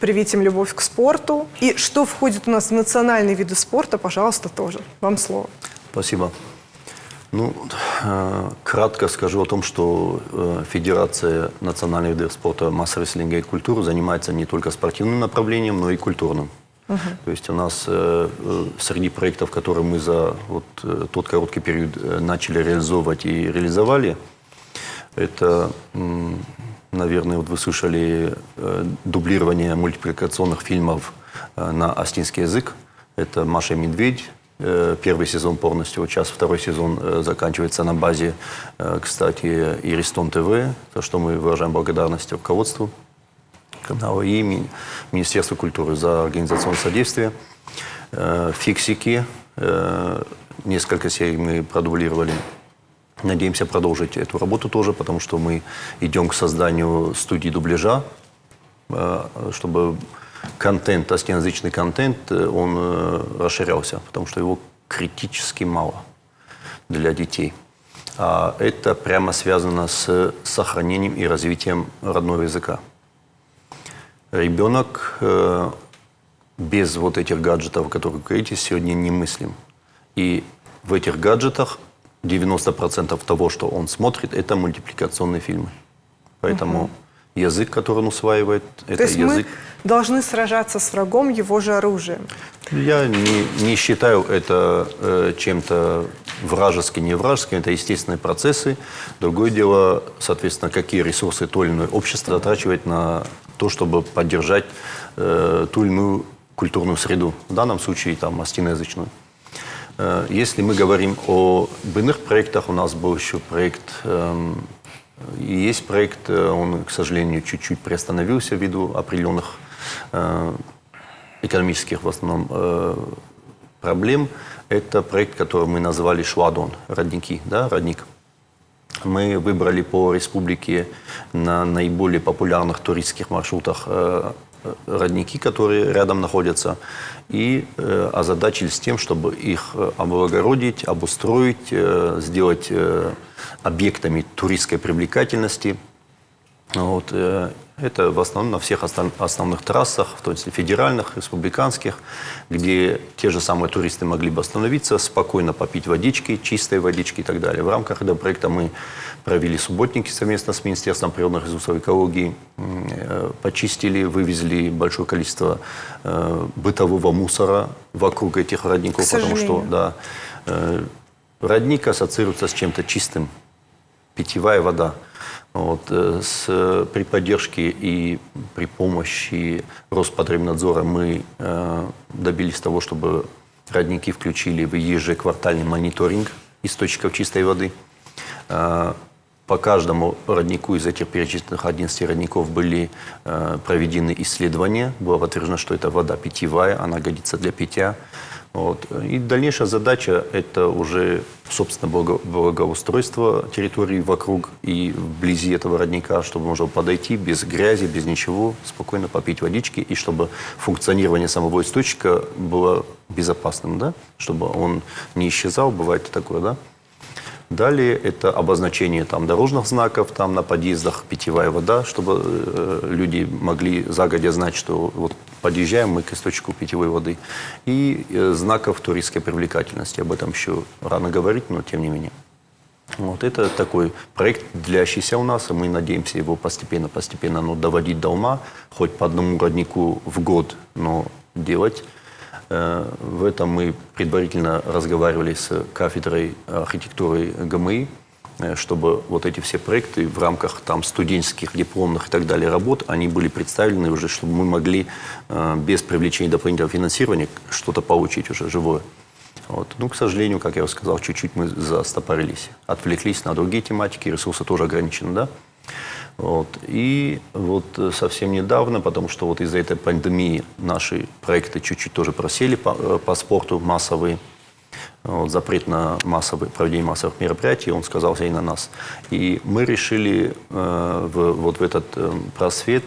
привить им любовь к спорту. И что входит у нас в национальные виды спорта, пожалуйста, тоже. Вам слово. Спасибо. Ну, кратко скажу о том, что Федерация национальных видов спорта, масс-рестлинга и культуры занимается не только спортивным направлением, но и культурным. То есть у нас среди проектов, которые мы за тот короткий период начали реализовывать и реализовали, это, наверное, вы слышали дублирование мультипликационных фильмов на астинский язык. Это «Маша и медведь». Первый сезон полностью, сейчас второй сезон заканчивается на базе, кстати, Иристон ТВ, за что мы выражаем благодарность руководству канала и Министерству культуры за организационное содействие. «Фиксики». Несколько серий мы продублировали. Надеемся продолжить эту работу тоже, потому что мы идем к созданию студии дубляжа, чтобы контент, астиноязычный контент, он расширялся, потому что его критически мало для детей. А это прямо связано с сохранением и развитием родного языка. Ребенок без вот этих гаджетов, о которых вы говорите, сегодня немыслим. И в этих гаджетах 90% того, что он смотрит, это мультипликационные фильмы. Поэтому язык, который он усваивает, это То есть язык. мы должны сражаться с врагом его же оружием. Я не считаю это чем-то вражеским, не вражеским. Это естественные процессы. Другое дело, соответственно, какие ресурсы то или иное общество затрачивает на то, чтобы поддержать ту или иную культурную среду. В данном случае там астиноязычную. Если мы говорим о иных проектах, у нас был еще проект, и есть проект, он, к сожалению, чуть-чуть приостановился ввиду определенных экономических, в основном, проблем. Это проект, который мы назвали «Шладон», родники, да, родник. Мы выбрали по республике на наиболее популярных туристских маршрутах родники, которые рядом находятся, и озадачились тем, чтобы их облагородить, обустроить, сделать объектами туристской привлекательности. Вот. Это в основном на всех основных трассах, в том числе федеральных, республиканских, где те же самые туристы могли бы остановиться, спокойно попить водички, чистой водички и так далее. В рамках этого проекта мы провели субботники совместно с Министерством природных ресурсов и экологии, почистили, вывезли большое количество бытового мусора вокруг этих родников, потому что да, родник ассоциируется с чем-то чистым, питьевая вода. Вот, при поддержке и при помощи Роспотребнадзора мы добились того, чтобы родники включили в ежеквартальный мониторинг источников чистой воды. По каждому роднику из этих перечисленных 11 родников были проведены исследования. Было подтверждено, что это вода питьевая, она годится для питья. Вот. И дальнейшая задача – это уже, собственно, благоустройство территории вокруг и вблизи этого родника, чтобы можно подойти без грязи, без ничего, спокойно попить водички, и чтобы функционирование самого источника было безопасным, да? Чтобы он не исчезал, бывает такое, да? Далее это обозначение там, дорожных знаков, там на подъездах питьевая вода, чтобы люди могли загодя знать, что вот подъезжаем мы к источнику питьевой воды. И знаков туристской привлекательности. Об этом еще рано говорить, но тем не менее. Вот это такой проект, длящийся у нас, и мы надеемся его постепенно доводить до ума, хоть по одному роднику в год, но делать. В этом мы предварительно разговаривали с кафедрой архитектуры ГМИ, чтобы вот эти все проекты в рамках там студенческих, дипломных и так далее работ, они были представлены уже, чтобы мы могли без привлечения дополнительного финансирования что-то получить уже живое. Вот. Ну, к сожалению, как я уже сказал, чуть-чуть мы застопорились, отвлеклись на другие тематики, ресурсы тоже ограничены, да? Вот. И вот совсем недавно, потому что вот из-за этой пандемии наши проекты чуть-чуть тоже просели по спорту массовые. Вот, запрет на проведение массовых мероприятий, он сказался и на нас. И мы решили вот в этот просвет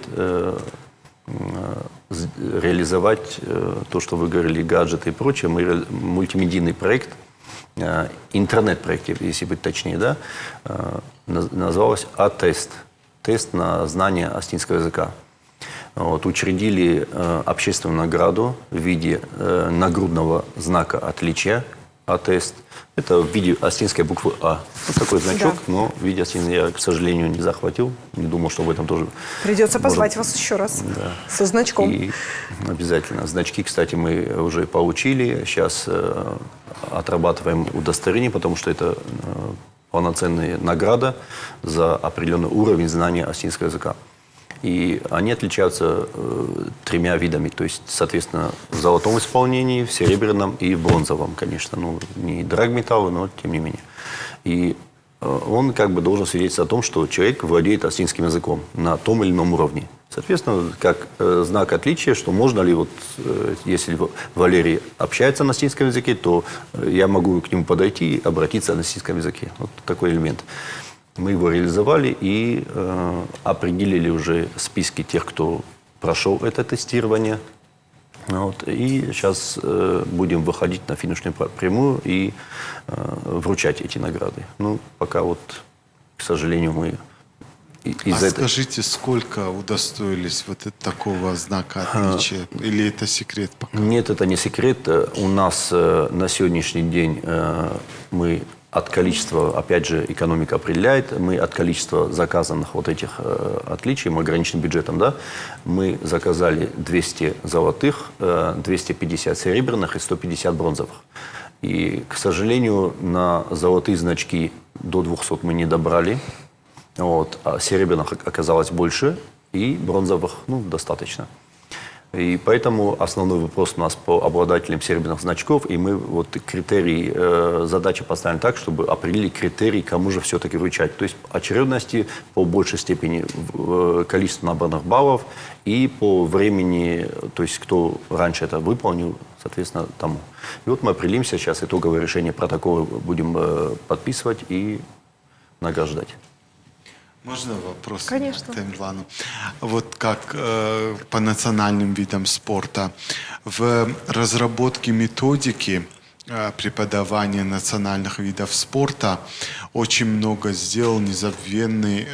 реализовать то, что вы говорили, гаджеты и прочее. Мы мультимедийный проект, интернет-проект, если быть точнее, да, назывался «А-тест». Тест на знание астинского языка. Вот, учредили общественную награду в виде нагрудного знака отличия «А-тест». Это в виде астинской буквы «А». Вот такой значок, Да. но в виде астинской я, к сожалению, не захватил. Не думал, что в этом тоже... Придется позвать вас еще раз со значком. И обязательно. Значки, кстати, мы уже получили. Сейчас отрабатываем удостоверение, потому что это полноценная награда за определенный уровень знания астинского языка. И они отличаются 3 видами. То есть, соответственно, в золотом исполнении, в серебряном и в бронзовом, конечно. Ну, не драгметаллы, но тем не менее. И он как бы должен свидетельствовать о том, что человек владеет астинским языком на том или ином уровне. Соответственно, как знак отличия, что можно ли, вот, если Валерий общается на астинском языке, то я могу к нему подойти и обратиться на астинском языке. Вот такой элемент. Мы его реализовали и определили уже списки тех, кто прошел это тестирование. Вот. И сейчас будем выходить на финишную прямую и вручать эти награды. Ну, пока вот, к сожалению, мы... Скажите, сколько удостоились вот такого знака отличия? Или это секрет пока? Нет, это не секрет. У нас на сегодняшний день мы от количества, опять же, экономика определяет, мы от количества заказанных вот этих отличий, мы ограничены бюджетом, да, мы заказали 200 золотых, 250 серебряных и 150 бронзовых. И, к сожалению, на золотые значки до 200 мы не добрали. Вот, а серебряных оказалось больше, и бронзовых, ну, достаточно. И поэтому основной вопрос у нас по обладателям серебряных значков, и мы вот критерии, задачи поставим так, чтобы определить критерий, кому же все-таки вручать. То есть очередности по большей степени количества набранных баллов и по времени, то есть кто раньше это выполнил, соответственно, тому. И вот мы определимся сейчас, итоговое решение протокола будем подписывать и награждать. Можно вопрос? Конечно. Темирлану? Вот как по национальным видам спорта. В разработке методики преподавания национальных видов спорта очень много сделал незабвенный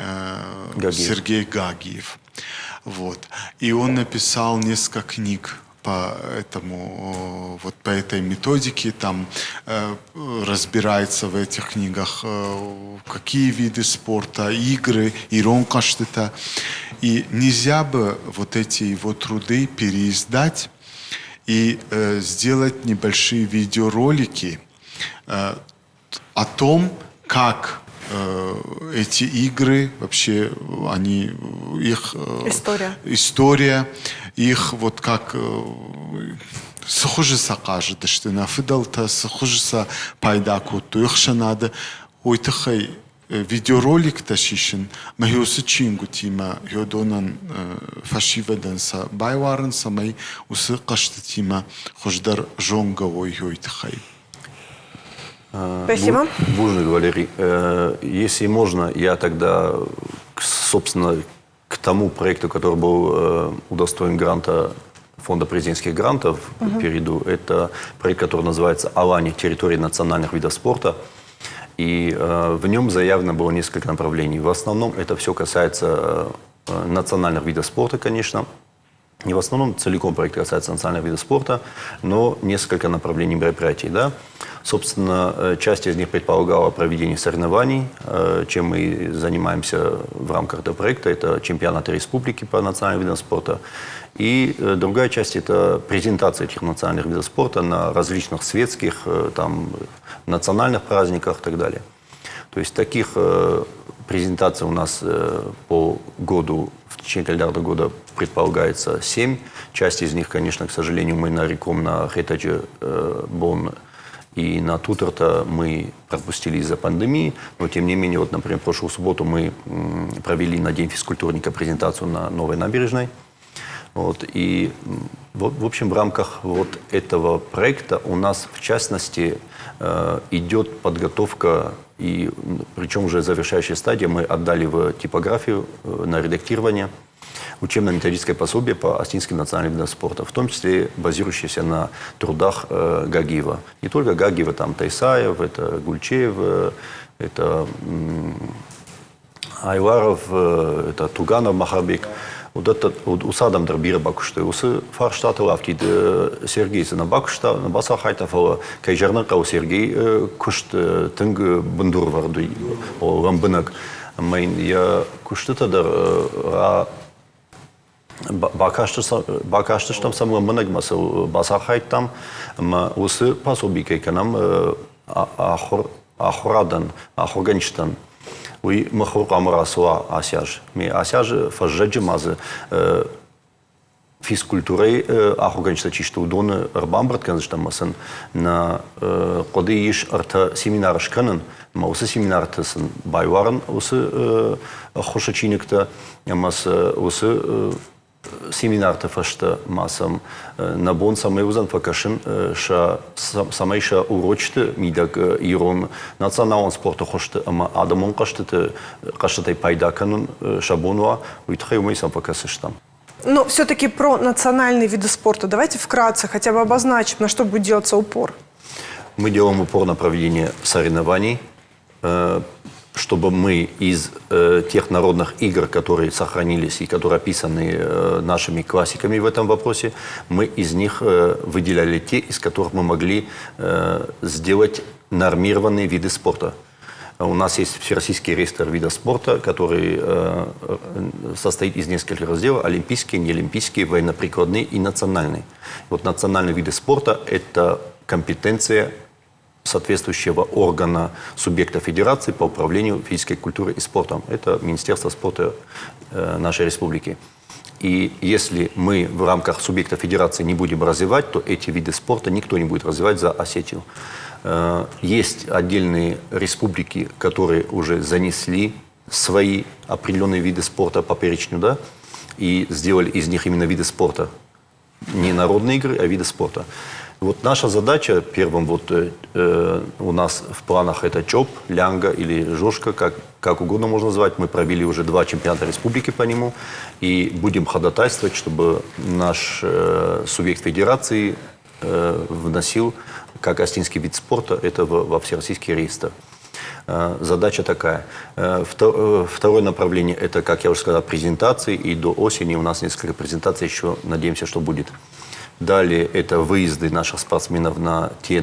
Сергей Гагиев. Вот. И он написал несколько книг по этой методике, там разбирается в этих книгах, какие виды спорта, игры, ирон каштыта. И нельзя бы вот эти его труды переиздать и сделать небольшие видеоролики о том, как эти игры, вообще, их история, их вот как схожеса кажет, что на фидалта схожеса пайдаку, то их надо ойтахай видеоролик тащишен, магиосы чингу тима, йодонан фашиведанса байварен самай усы кашты тима хождар жонговой ойтахай. Спасибо. Бужник Валерий, если можно, я тогда, собственно, к тому проекту, который был удостоен гранта Фонда президентских грантов, перейду. Это проект, который называется «Алани. Территория национальных видов спорта». И в нем заявлено было несколько направлений. В основном это все касается национальных видов спорта, конечно. И в основном целиком проект касается национальных видов спорта, но несколько направлений мероприятий. Да? Собственно, часть из них предполагала проведение соревнований, чем мы занимаемся в рамках этого проекта. Это чемпионаты республики по национальным видам спорта. И другая часть – это презентация этих национальных видов спорта на различных светских, там, национальных праздниках и так далее. То есть таких презентаций у нас по году, в течение календарного года предполагается 7. Часть из них, конечно, к сожалению, мы нареком на Хетаджи Бон И на Тутер-то мы пропустили из-за пандемии, но тем не менее, вот, например, в прошлую субботу мы провели на День физкультурника презентацию на Новой набережной. Вот, и, в общем, в рамках вот этого проекта у нас, в частности, идет подготовка, и причем уже завершающая стадия, мы отдали в типографию на редактирование учебно-методическое пособие по астинским национальным видам спорта, в том числе базирующееся на трудах Гагиева. Не только Гагиева, там Тайсаев, это Гульчеев, это Айваров, это Туганов, Махарбек. Вот это усадам дробира бакушты, усы фарштаты лавки Сергей на бакушта, на басахайтов, кайжарнака у Сергей кушт тынг бандур варды, о ламбынак. Я кушты-то дар бакаштыштам самый ламбынак масыл басахайтам, усы пособикай канам ахурадан, ахурганчтан. Oui, махур амрасуа асяж. Ми асяж фажджи мазы физкультурой ахуганчта чисто удон рбамбрат канзштамасын на коды иш арта семинар шканын, ма усы семинар тысын байварын усы хошачиникта, мас усы семинар-то фашта масам на бон самый узан факашин ша самайша урочты мидак ирон национальный спорт хошты ама адамон кашты пайдаканун шабонуа уйтхай умей сам факасыштам. Но все-таки про национальные виды спорта давайте вкратце хотя бы обозначим, на что будет делаться упор. Мы делаем упор на проведение соревнований, чтобы мы из тех народных игр, которые сохранились и которые описаны нашими классиками в этом вопросе, мы из них выделяли те, из которых мы могли сделать нормированные виды спорта. У нас есть Всероссийский реестр видов спорта, который состоит из нескольких разделов: олимпийские, неолимпийские, военно-прикладные и национальные. Вот национальные виды спорта – это компетенция соответствующего органа субъекта федерации по управлению физической культурой и спортом. Это Министерство спорта нашей республики. И если мы в рамках субъекта федерации не будем развивать, то эти виды спорта никто не будет развивать за Осетию. Есть отдельные республики, которые уже занесли свои определенные виды спорта по перечню, да, и сделали из них именно виды спорта. Не народные игры, а виды спорта. Вот наша задача, первым вот у нас в планах это ЧОП, Лянга или Жошка, как угодно можно назвать. Мы провели уже 2 чемпионата республики по нему и будем ходатайствовать, чтобы наш субъект федерации вносил как астинский вид спорта это во Всероссийский реестр. Задача такая. Второе направление это, как я уже сказал, презентации. И до осени у нас несколько презентаций еще, надеемся, что будет. Далее это выезды наших спортсменов на те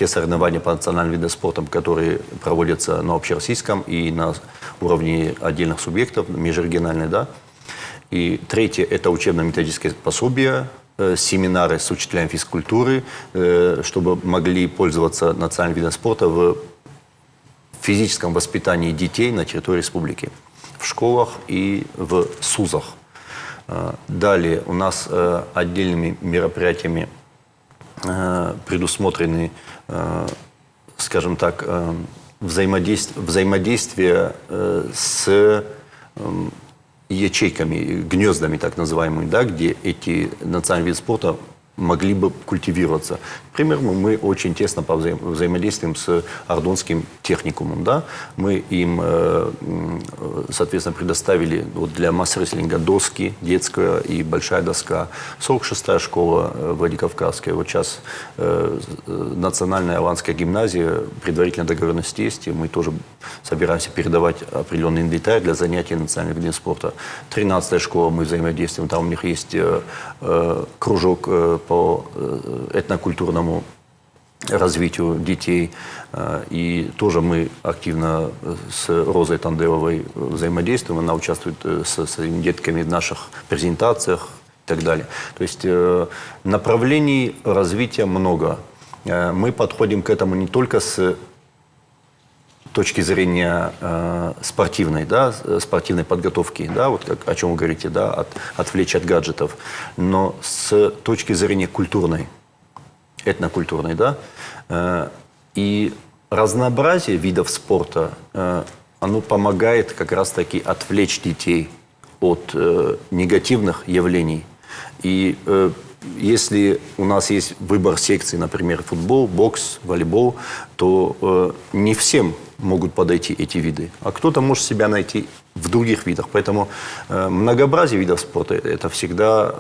соревнования по национальным видам спорта, которые проводятся на общероссийском и на уровне отдельных субъектов, межрегиональные, да. И третье это учебно-методическое пособие, семинары с учителями физкультуры, чтобы могли пользоваться национальным видом спорта в физическом воспитании детей на территории республики, в школах и в СУЗах. Далее у нас отдельными мероприятиями предусмотрены, скажем так, взаимодействие с ячейками, гнездами так называемыми, да, где эти национальные виды спорта могли бы культивироваться. Например, мы очень тесно взаимодействуем с Ардонским техникумом. Да? Мы им, соответственно, предоставили вот для масс-рестлинга доски, детская и большая доска. 46-я школа Владикавказская. Вот сейчас национальная аланская гимназия, предварительная договоренность есть, и мы тоже собираемся передавать определенный инвентарь для занятий национальным видом спорта. 13-я школа, мы взаимодействуем, там у них есть кружок по этнокультурному развитию детей. И тоже мы активно с Розой Тандеевой взаимодействуем. Она участвует со своими детками в наших презентациях и так далее. То есть направлений развития много. Мы подходим к этому не только с точки зрения спортивной, да, спортивной подготовки, да, вот как, о чем вы говорите, да, отвлечь от гаджетов, но с точки зрения культурной. этнокультурный, да. И разнообразие видов спорта, оно помогает как раз-таки отвлечь детей от негативных явлений. И если у нас есть выбор секций, например, футбол, бокс, волейбол, то не всем могут подойти эти виды, а кто-то может себя найти в других видах. Поэтому многообразие видов спорта – это всегда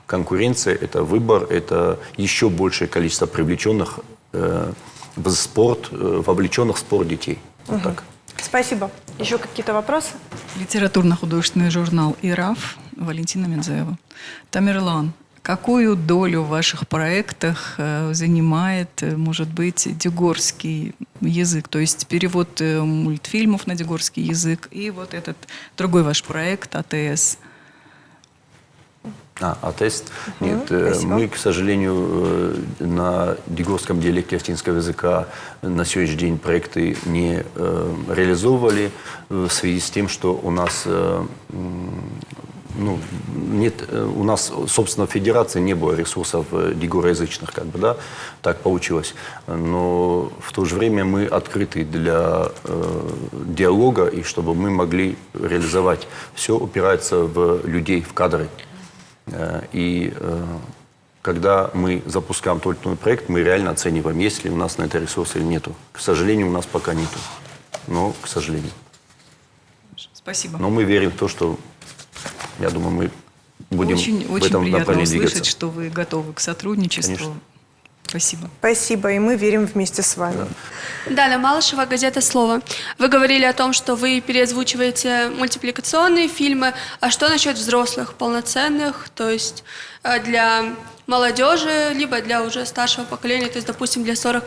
конкуренция, это выбор, это еще большее количество привлеченных в спорт, вовлеченных в спорт детей. Вот так. Спасибо. Еще какие-то вопросы? Литературно-художественный журнал «Ираф», Валентина Мензаева. Тамерлан, какую долю в ваших проектах занимает, может быть, дюгорский язык, то есть перевод мультфильмов на дюгорский язык и вот этот другой ваш проект АТС? АТС? Нет, Спасибо. мы, к сожалению, на дюгорском диалекте астинского языка на сегодняшний день проекты не реализовывали в связи с тем, что у нас нет, у нас, собственно, в федерации не было ресурсов дюгороязычных, как бы, да, так получилось. Но в то же время мы открыты для диалога, и чтобы мы могли реализовать. Все упирается в людей, в кадры. И когда мы запускаем тот или иной проект, мы реально оцениваем, есть ли у нас на это ресурсы или нету. К сожалению, у нас пока нету. Но, к сожалению. Спасибо. Но мы верим в то, что, я думаю, мы будем Очень в этом приятно направлении услышать, двигаться. что вы готовы к сотрудничеству. Конечно. Спасибо. Спасибо, и мы верим вместе с вами. Далее, Малышева, газета «Слово». Вы говорили о том, что вы переозвучиваете мультипликационные фильмы. А что насчет взрослых, полноценных, то есть для молодежи, либо для уже старшего поколения, то есть, допустим, для 40+.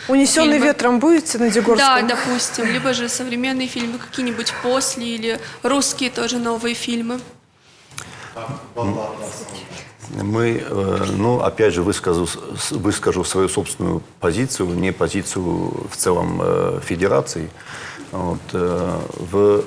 «Унесенный фильмы? ветром» будете на Дюгорском? Да, допустим. Либо же современные фильмы, какие-нибудь «После» или русские тоже новые фильмы. Мы, опять же, выскажу свою собственную позицию, не позицию в целом федерации. Вот, в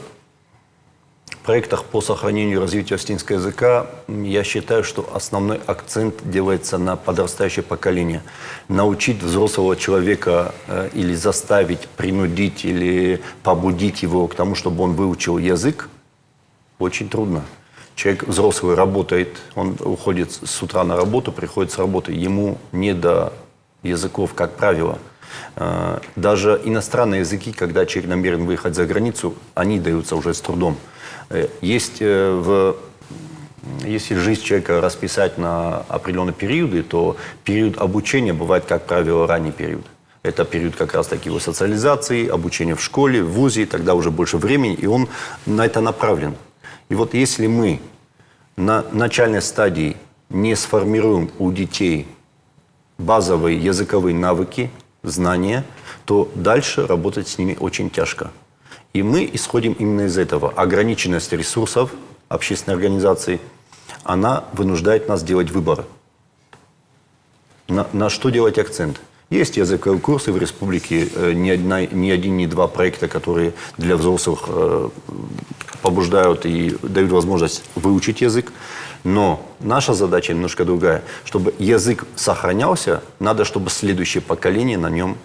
проектах по сохранению и развитию астинского языка я считаю, что основной акцент делается на подрастающее поколение. Научить взрослого человека или заставить, принудить или побудить его к тому, чтобы он выучил язык, очень трудно. Человек взрослый работает, он уходит с утра на работу, приходит с работы, ему не до языков, как правило. Даже иностранные языки, когда человек намерен выехать за границу, они даются уже с трудом. Если жизнь человека расписать на определенные периоды, то период обучения бывает, как правило, ранний период. Это период как раз-таки его социализации, обучения в школе, в вузе, тогда уже больше времени, и он на это направлен. И вот если мы на начальной стадии не сформируем у детей базовые языковые навыки, знания, то дальше работать с ними очень тяжко. И мы исходим именно из этого. Ограниченность ресурсов общественной организации, она вынуждает нас делать выбор. На что делать акцент? Есть языковые курсы в республике, ни один, ни два проекта, которые для взрослых побуждают и дают возможность выучить язык. Но наша задача немножко другая. Чтобы язык сохранялся, надо, чтобы следующее поколение на нем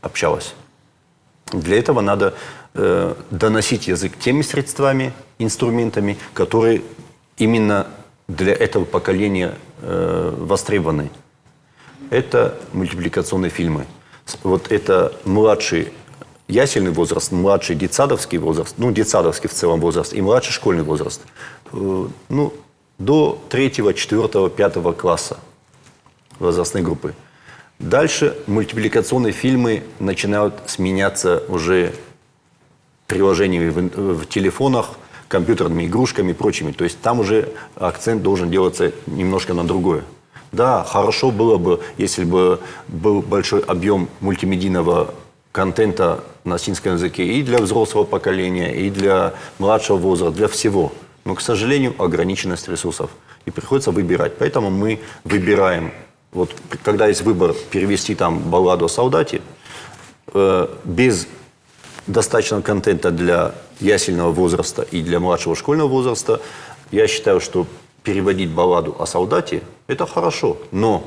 общалось. Для этого надо доносить язык теми средствами, инструментами, которые именно для этого поколения востребованы. Это мультипликационные фильмы. Вот это младший ясельный возраст, младший детсадовский возраст, детсадовский в целом возраст и младший школьный возраст. До 3, 4, 5 класса возрастной группы. Дальше мультипликационные фильмы начинают сменяться уже приложениями в телефонах, компьютерными игрушками и прочими. То есть там уже акцент должен делаться немножко на другое. Да, хорошо было бы, если бы был большой объем мультимедийного контента на астинском языке и для взрослого поколения, и для младшего возраста, для всего. Но, к сожалению, ограниченность ресурсов. И приходится выбирать. Поэтому мы выбираем, вот когда есть выбор перевести там балладу о солдате, без достаточного контента для ясельного возраста и для младшего школьного возраста, я считаю, что переводить балладу о солдате – это хорошо, но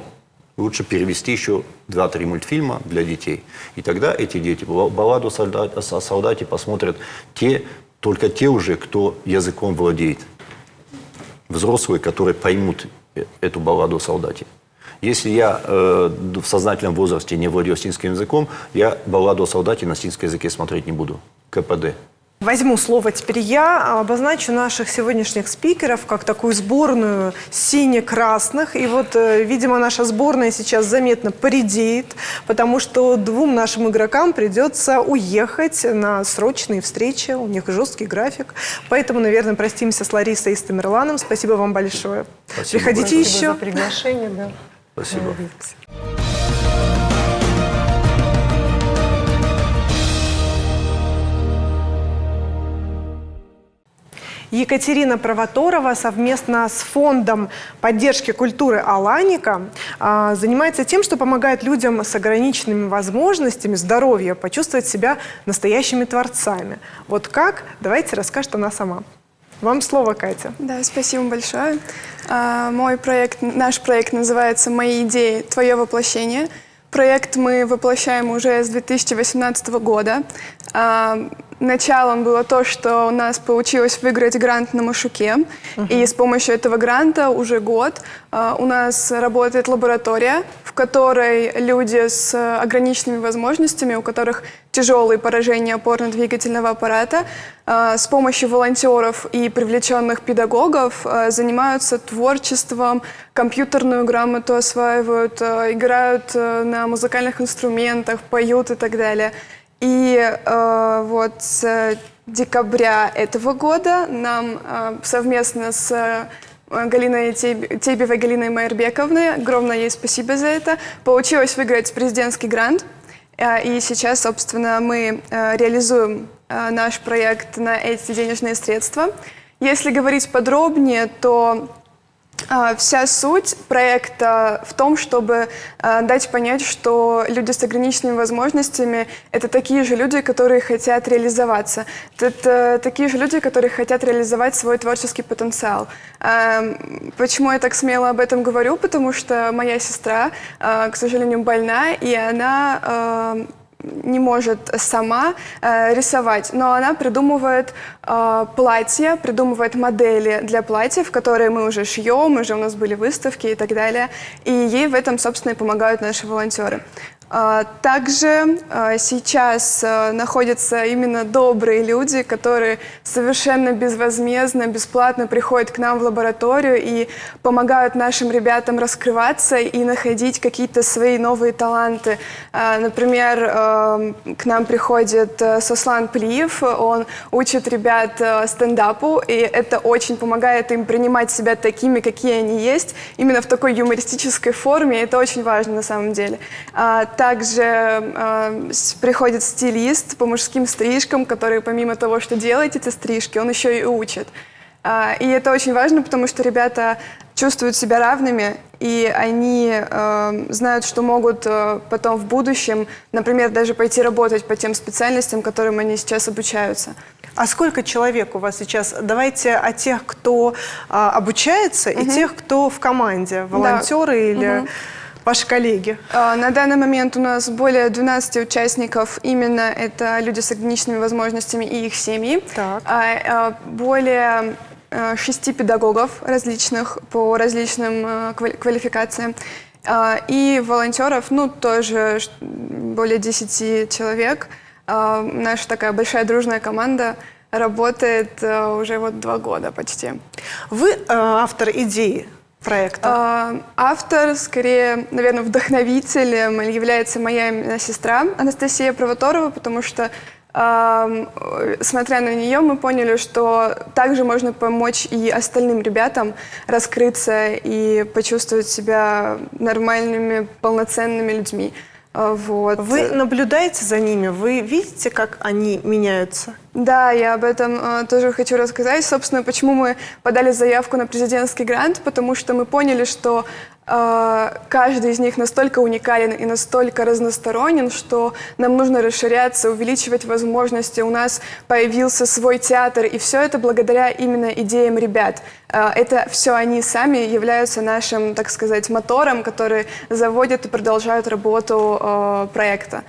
Лучше перевести еще 2-3 мультфильма для детей. И тогда эти дети балладу о солдате посмотрят только те уже, кто языком владеет. Взрослые, которые поймут эту балладу о солдате. Если я в сознательном возрасте не владею осетинским языком, я балладу о солдате на осетинском языке смотреть не буду. КПД. Возьму слово теперь я, обозначу наших сегодняшних спикеров как такую сборную сине-красных. И вот, видимо, наша сборная сейчас заметно поредеет, потому что двум нашим игрокам придется уехать на срочные встречи, у них жесткий график. Поэтому, наверное, простимся с Ларисой и с Тамерланом. Спасибо вам большое. Спасибо. Приходите Спасибо еще. за приглашение, да. Спасибо. Увидимся. Екатерина Провоторова совместно с фондом поддержки культуры «Аланика» занимается тем, что помогает людям с ограниченными возможностями здоровья почувствовать себя настоящими творцами. Вот как? Давайте расскажет она сама. Вам слово, Катя. Да, спасибо большое. Наш проект называется «Мои идеи. Твое воплощение». Проект мы воплощаем уже с 2018 года. Началом было то, что у нас получилось выиграть грант на Машуке. И с помощью этого гранта уже год у нас работает лаборатория, в которой люди с ограниченными возможностями, у которых тяжелые поражения опорно-двигательного аппарата, с помощью волонтеров и привлеченных педагогов занимаются творчеством, компьютерную грамоту осваивают, играют на музыкальных инструментах, поют и так далее. И вот с декабря этого года нам совместно с Галиной Тебевой, Галиной Майербековной, огромное ей спасибо за это, получилось выиграть президентский грант. И сейчас, собственно, мы реализуем наш проект на эти денежные средства. Если говорить подробнее, то вся суть проекта в том, чтобы дать понять, что люди с ограниченными возможностями – это такие же люди, которые хотят реализоваться. Это такие же люди, которые хотят реализовать свой творческий потенциал. Почему я так смело об этом говорю? Потому что моя сестра, к сожалению, больна, и она не может сама рисовать, но она придумывает платья, придумывает модели для платьев, которые мы уже шьем, уже у нас были выставки и так далее. И ей в этом, собственно, и помогают наши волонтеры. Также сейчас находятся именно добрые люди, которые совершенно безвозмездно, бесплатно приходят к нам в лабораторию и помогают нашим ребятам раскрываться и находить какие-то свои новые таланты. Например, к нам приходит Сослан Плиев, он учит ребят стендапу, и это очень помогает им принимать себя такими, какие они есть, именно в такой юмористической форме, и это очень важно на самом деле. Также приходит стилист по мужским стрижкам, который помимо того, что делает эти стрижки, он еще и учит. И это очень важно, потому что ребята чувствуют себя равными, и они знают, что могут потом в будущем, например, даже пойти работать по тем специальностям, которым они сейчас обучаются. А сколько человек у вас сейчас? Давайте о тех, кто обучается, и тех, кто в команде, волонтеры или... Ваши коллеги? На данный момент у нас более 12 участников, именно это люди с ограниченными возможностями и их семьи. Более 6 педагогов различных по различным квалификациям. И волонтеров, тоже более 10 человек. Наша такая большая дружная команда работает уже 2 года почти. Вы автор идеи проекта? Автор, скорее, наверное, вдохновителем является моя сестра Анастасия Провоторова, потому что, смотря на нее, мы поняли, что также можно помочь и остальным ребятам раскрыться и почувствовать себя нормальными, полноценными людьми. Вот. Вы наблюдаете за ними? Вы видите, как они меняются? Да, я об этом тоже хочу рассказать. Собственно, почему мы подали заявку на президентский грант, потому что мы поняли, что каждый из них настолько уникален и настолько разносторонен, что нам нужно расширяться, увеличивать возможности. У нас появился свой театр, и все это благодаря именно идеям ребят. Это все они сами являются нашим, так сказать, мотором, который заводит и продолжают работу проекта.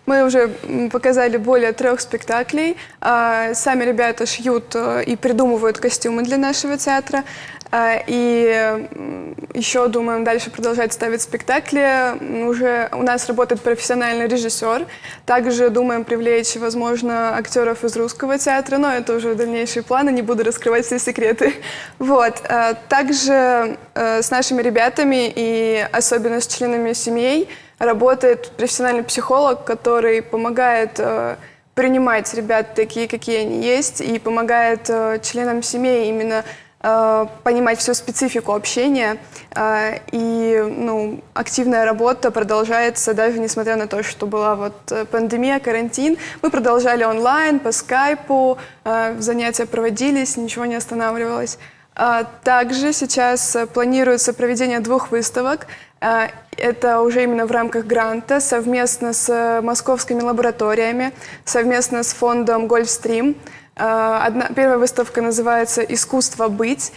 Мы уже показали более 3 спектаклей. Сами ребята шьют и придумывают костюмы для нашего театра. И еще думаем дальше продолжать ставить спектакли. Уже у нас работает профессиональный режиссер. Также думаем привлечь, возможно, актеров из русского театра, но это уже дальнейшие планы, не буду раскрывать все секреты. Вот. Также с нашими ребятами и особенно с членами семей работает профессиональный психолог, который помогает принимать ребят такие, какие они есть, и помогает членам семей именно понимать всю специфику общения. И активная работа продолжается, даже несмотря на то, что была пандемия, карантин. Мы продолжали онлайн, по скайпу, занятия проводились, ничего не останавливалось. Также сейчас планируется проведение 2 выставок. Это уже именно в рамках гранта, совместно с московскими лабораториями, совместно с фондом «Гольфстрим». Первая выставка называется «Искусство быть».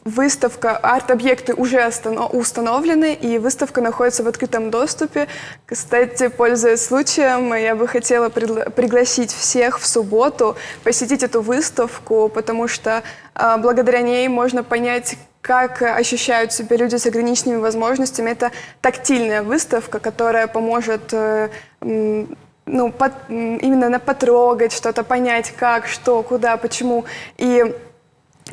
Выставка, арт-объекты уже установлены, и выставка находится в открытом доступе. Кстати, пользуясь случаем, я бы хотела пригласить всех в субботу посетить эту выставку, потому что благодаря ней можно понять, как ощущают себя люди с ограниченными возможностями. Это тактильная выставка, которая поможет именно потрогать что-то, понять, как, что, куда, почему. И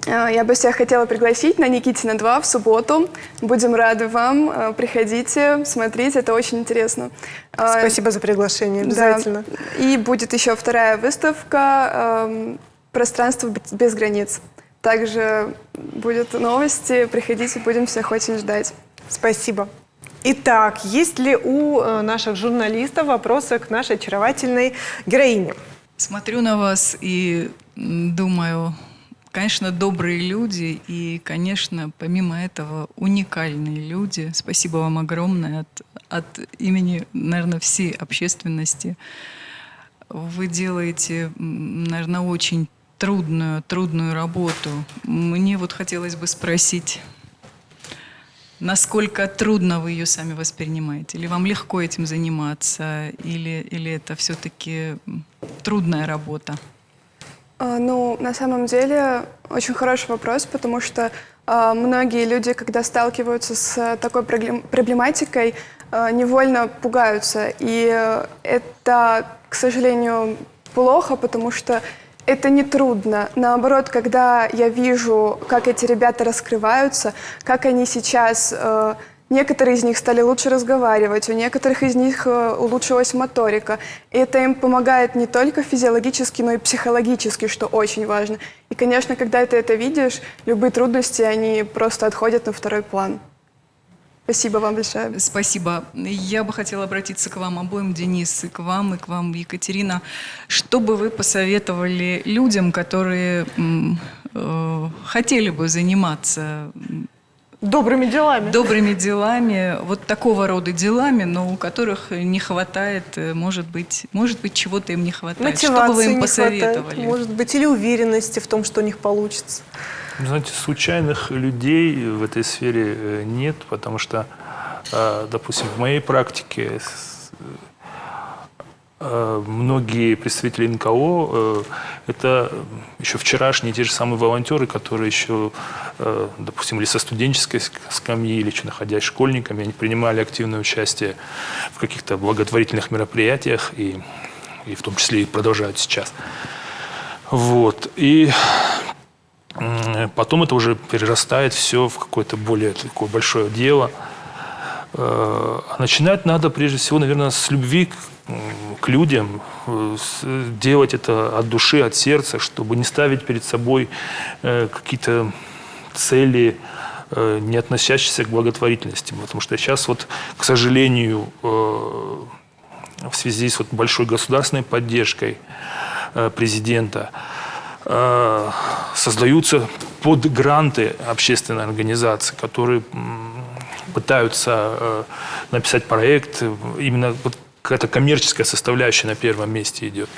я бы всех хотела пригласить на Никитина 2 в субботу. Будем рады вам. Приходите, смотрите, это очень интересно. Спасибо за приглашение, обязательно. Да. И будет еще 2-я выставка «Пространство без границ». Также будут новости, приходите, будем всех очень ждать. Спасибо. Итак, есть ли у наших журналистов вопросы к нашей очаровательной героине? Смотрю на вас и думаю, конечно, добрые люди и, конечно, помимо этого, уникальные люди. Спасибо вам огромное от имени, наверное, всей общественности. Вы делаете, наверное, очень трудную работу. Мне хотелось бы спросить, насколько трудно вы ее сами воспринимаете? Или вам легко этим заниматься? Или это все-таки трудная работа? На самом деле, очень хороший вопрос, потому что многие люди, когда сталкиваются с такой проблематикой, невольно пугаются. И это, к сожалению, плохо, потому что это не трудно. Наоборот, когда я вижу, как эти ребята раскрываются, как они сейчас... Некоторые из них стали лучше разговаривать, у некоторых из них улучшилась моторика. И это им помогает не только физиологически, но и психологически, что очень важно. И, конечно, когда ты это видишь, любые трудности, они просто отходят на 2-й план. Спасибо вам большое. Спасибо. Я бы хотела обратиться к вам обоим, Денис, и к вам, Екатерина. Что бы вы посоветовали людям, которые хотели бы заниматься добрыми делами? Добрыми делами, такого рода делами, но у которых не хватает, может быть, чего-то им не хватает. Мотивации что бы вы им не посоветовали? Хватает, может быть, или уверенности в том, что у них получится. Знаете, случайных людей в этой сфере нет, потому что, допустим, в моей практике многие представители НКО – это еще вчерашние те же самые волонтеры, которые еще, допустим, или со студенческой скамьи, или еще находясь школьниками, они принимали активное участие в каких-то благотворительных мероприятиях, и в том числе и продолжают сейчас. И потом это уже перерастает все в какое-то более такое большое дело. Начинать надо прежде всего, наверное, с любви к людям, делать это от души, от сердца, чтобы не ставить перед собой какие-то цели, не относящиеся к благотворительности. Потому что сейчас, к сожалению, в связи с большой государственной поддержкой президента, создаются под гранты общественной организации, которые пытаются написать проект. Именно вот какая-то коммерческая составляющая на первом месте идет,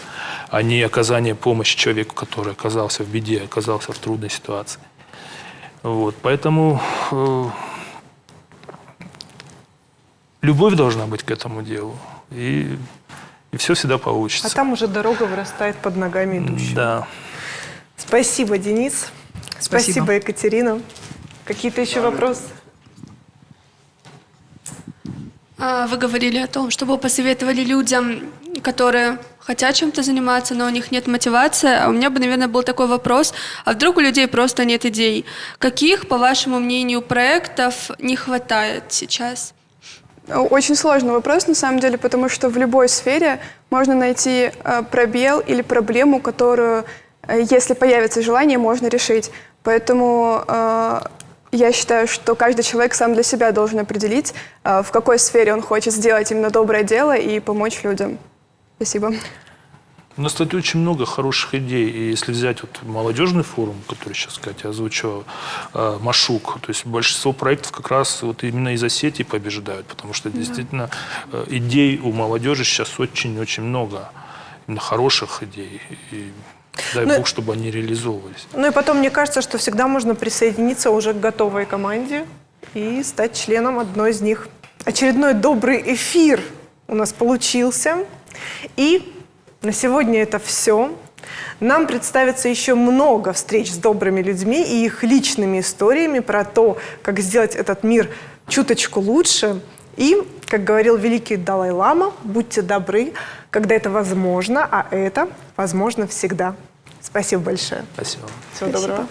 а не оказание помощи человеку, который оказался в беде, оказался в трудной ситуации. Вот, поэтому любовь должна быть к этому делу, и все всегда получится. А там уже дорога вырастает под ногами идущего. Да. Спасибо, Денис. Спасибо, Екатерина. Какие-то еще вопросы? Вы говорили о том, что вы посоветовали людям, которые хотят чем-то заниматься, но у них нет мотивации. А у меня бы, наверное, был такой вопрос. А вдруг у людей просто нет идей? Каких, по вашему мнению, проектов не хватает сейчас? Очень сложный вопрос, на самом деле, потому что в любой сфере можно найти пробел или проблему, которую, если появится желание, можно решить. Поэтому я считаю, что каждый человек сам для себя должен определить, в какой сфере он хочет сделать именно доброе дело и помочь людям. Спасибо. У нас, кстати, очень много хороших идей. И если взять вот молодежный форум, который сейчас, Катя озвучила, Машук, то есть большинство проектов как раз вот именно из Осетии побеждают, потому что действительно идей у молодежи сейчас очень-очень много. Именно хороших идей. И дай бог, чтобы они реализовывались. Ну и потом, мне кажется, что всегда можно присоединиться уже к готовой команде и стать членом одной из них. Очередной добрый эфир у нас получился. И на сегодня это все. Нам представится еще много встреч с добрыми людьми и их личными историями про то, как сделать этот мир чуточку лучше. И, как говорил великий Далай-лама, будьте добры, когда это возможно, а это возможно всегда. Спасибо большое. Спасибо. Всего доброго.